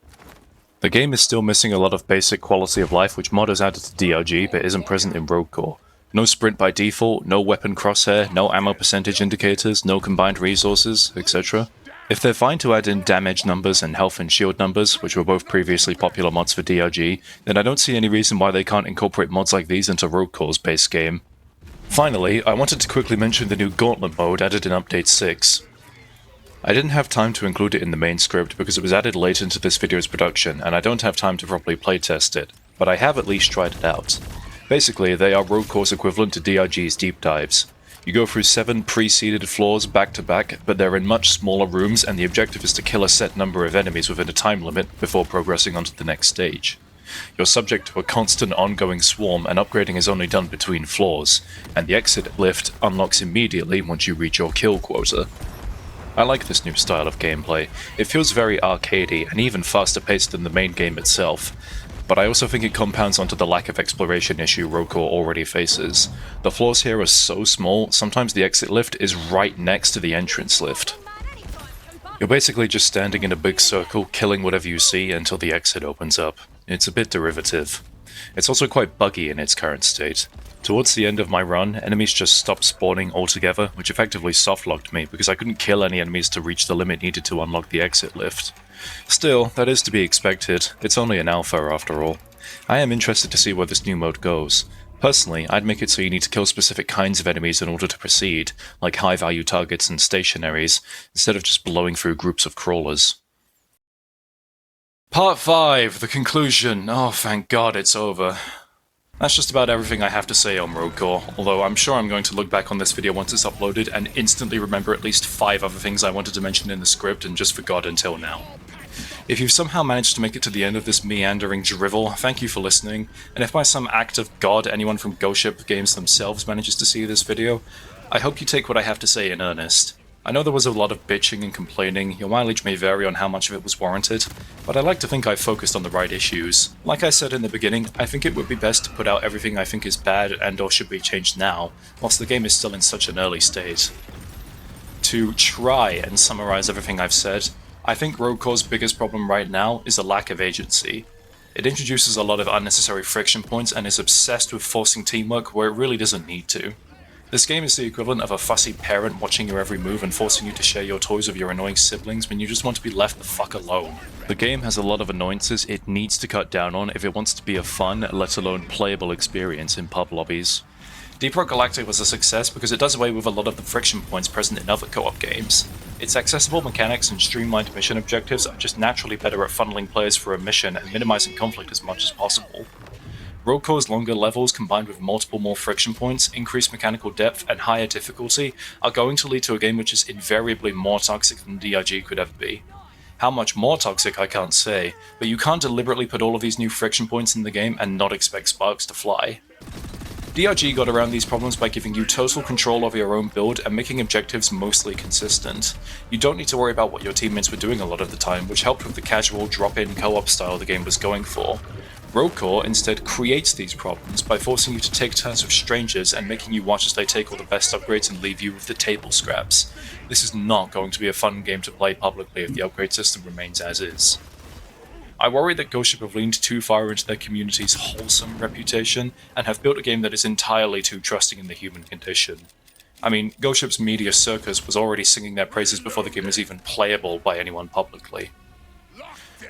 The game is still missing a lot of basic quality of life which modders added to DRG but isn't present in Rogue Core. No sprint by default, no weapon crosshair, no ammo percentage indicators, no combined resources, etc. If they're fine to add in damage numbers and health and shield numbers, which were both previously popular mods for DRG, then I don't see any reason why they can't incorporate mods like these into Rogue Core's base game. Finally, I wanted to quickly mention the new Gauntlet mode added in Update 6. I didn't have time to include it in the main script because it was added late into this video's production and I don't have time to properly playtest it, but I have at least tried it out. Basically, they are Rogue Core's equivalent to DRG's deep dives. You go through 7 pre-seeded floors back to back, but they're in much smaller rooms and the objective is to kill a set number of enemies within a time limit before progressing onto the next stage. You're subject to a constant ongoing swarm and upgrading is only done between floors, and the exit lift unlocks immediately once you reach your kill quota. I like this new style of gameplay. It feels very arcadey and even faster paced than the main game itself, but I also think it compounds onto the lack of exploration issue Rogue Core already faces. The floors here are so small, sometimes the exit lift is right next to the entrance lift. You're basically just standing in a big circle, killing whatever you see until the exit opens up. It's a bit derivative. It's also quite buggy in its current state. Towards the end of my run, enemies just stopped spawning altogether, which effectively softlocked me because I couldn't kill any enemies to reach the limit needed to unlock the exit lift. Still, that is to be expected. It's only an alpha after all. I am interested to see where this new mode goes. Personally, I'd make it so you need to kill specific kinds of enemies in order to proceed, like high-value targets and stationaries, instead of just blowing through groups of crawlers. Part 5, the conclusion. Oh, thank God it's over. That's just about everything I have to say on Rogue Core, although I'm sure I'm going to look back on this video once it's uploaded and instantly remember at least 5 other things I wanted to mention in the script and just forgot until now. If you've somehow managed to make it to the end of this meandering drivel, thank you for listening, and if by some act of God anyone from Ghost Ship Games themselves manages to see this video, I hope you take what I have to say in earnest. I know there was a lot of bitching and complaining, your mileage may vary on how much of it was warranted, but I like to think I focused on the right issues. Like I said in the beginning, I think it would be best to put out everything I think is bad and or should be changed now, whilst the game is still in such an early state. To try and summarize everything I've said, I think Rogue Core's biggest problem right now is a lack of agency. It introduces a lot of unnecessary friction points and is obsessed with forcing teamwork where it really doesn't need to. This game is the equivalent of a fussy parent watching your every move and forcing you to share your toys with your annoying siblings when you just want to be left the fuck alone. The game has a lot of annoyances it needs to cut down on if it wants to be a fun, let alone playable experience in pub lobbies. Deep Rock Galactic was a success because it does away with a lot of the friction points present in other co-op games. Its accessible mechanics and streamlined mission objectives are just naturally better at funneling players through a mission and minimizing conflict as much as possible. Rogue Core's longer levels combined with multiple more friction points, increased mechanical depth, and higher difficulty are going to lead to a game which is invariably more toxic than DRG could ever be. How much more toxic I can't say, but you can't deliberately put all of these new friction points in the game and not expect sparks to fly. DRG got around these problems by giving you total control over your own build and making objectives mostly consistent. You don't need to worry about what your teammates were doing a lot of the time, which helped with the casual drop-in co-op style the game was going for. Rogue Core instead creates these problems by forcing you to take turns with strangers and making you watch as they take all the best upgrades and leave you with the table scraps. This is not going to be a fun game to play publicly if the upgrade system remains as is. I worry that Ghost Ship have leaned too far into their community's wholesome reputation and have built a game that is entirely too trusting in the human condition. I mean, Ghost Ship's media circus was already singing their praises before the game was even playable by anyone publicly.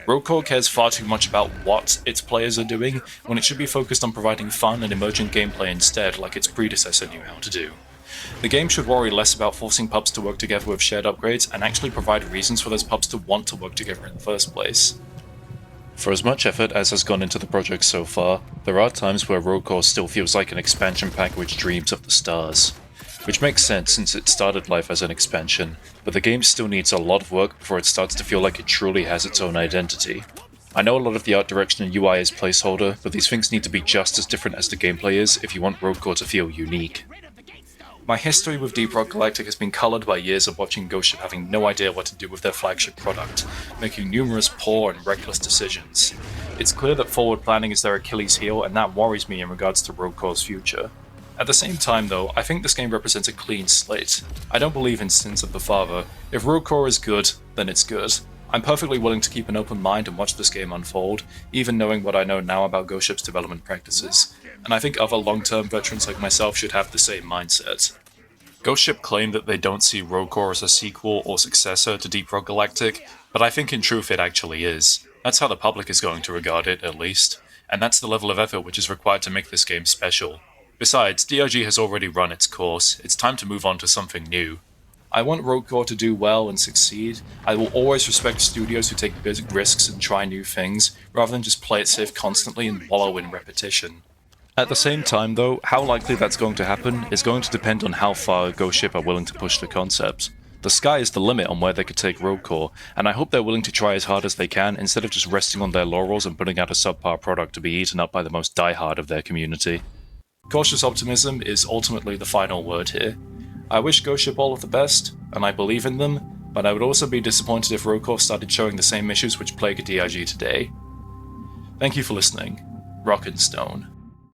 Rogue Core cares far too much about what its players are doing, when it should be focused on providing fun and emergent gameplay instead, like its predecessor knew how to do. The game should worry less about forcing pubs to work together with shared upgrades, and actually provide reasons for those pubs to want to work together in the first place. For as much effort as has gone into the project so far, there are times where Rogue Core still feels like an expansion pack which dreams of the stars. Which makes sense since it started life as an expansion, but the game still needs a lot of work before it starts to feel like it truly has its own identity. I know a lot of the art direction and UI is placeholder, but these things need to be just as different as the gameplay is if you want Rogue Core to feel unique. My history with Deep Rock Galactic has been coloured by years of watching Ghost Ship having no idea what to do with their flagship product, making numerous poor and reckless decisions. It's clear that forward planning is their Achilles heel, and that worries me in regards to Rogue Corps' future. At the same time though, I think this game represents a clean slate. I don't believe in sins of the father. If Rogue Corps is good, then it's good. I'm perfectly willing to keep an open mind and watch this game unfold, even knowing what I know now about Ghost Ship's development practices, and I think other long-term veterans like myself should have the same mindset. Ghost Ship claimed that they don't see Rogue Corps as a sequel or successor to Deep Rock Galactic, but I think in truth it actually is. That's how the public is going to regard it, at least, and that's the level of effort which is required to make this game special. Besides, DRG has already run its course, it's time to move on to something new. I want Rogue Corps to do well and succeed. I will always respect studios who take big risks and try new things, rather than just play it safe constantly and wallow in repetition. At the same time though, how likely that's going to happen is going to depend on how far Ghost Ship are willing to push the concept. The sky is the limit on where they could take Rogue Corps, and I hope they're willing to try as hard as they can instead of just resting on their laurels and putting out a subpar product to be eaten up by the most diehard of their community. Cautious optimism is ultimately the final word here. I wish Ghost Ship all of the best, and I believe in them, but I would also be disappointed if Rogue Corps started showing the same issues which plague DRG today. Thank you for listening. Rock and Stone.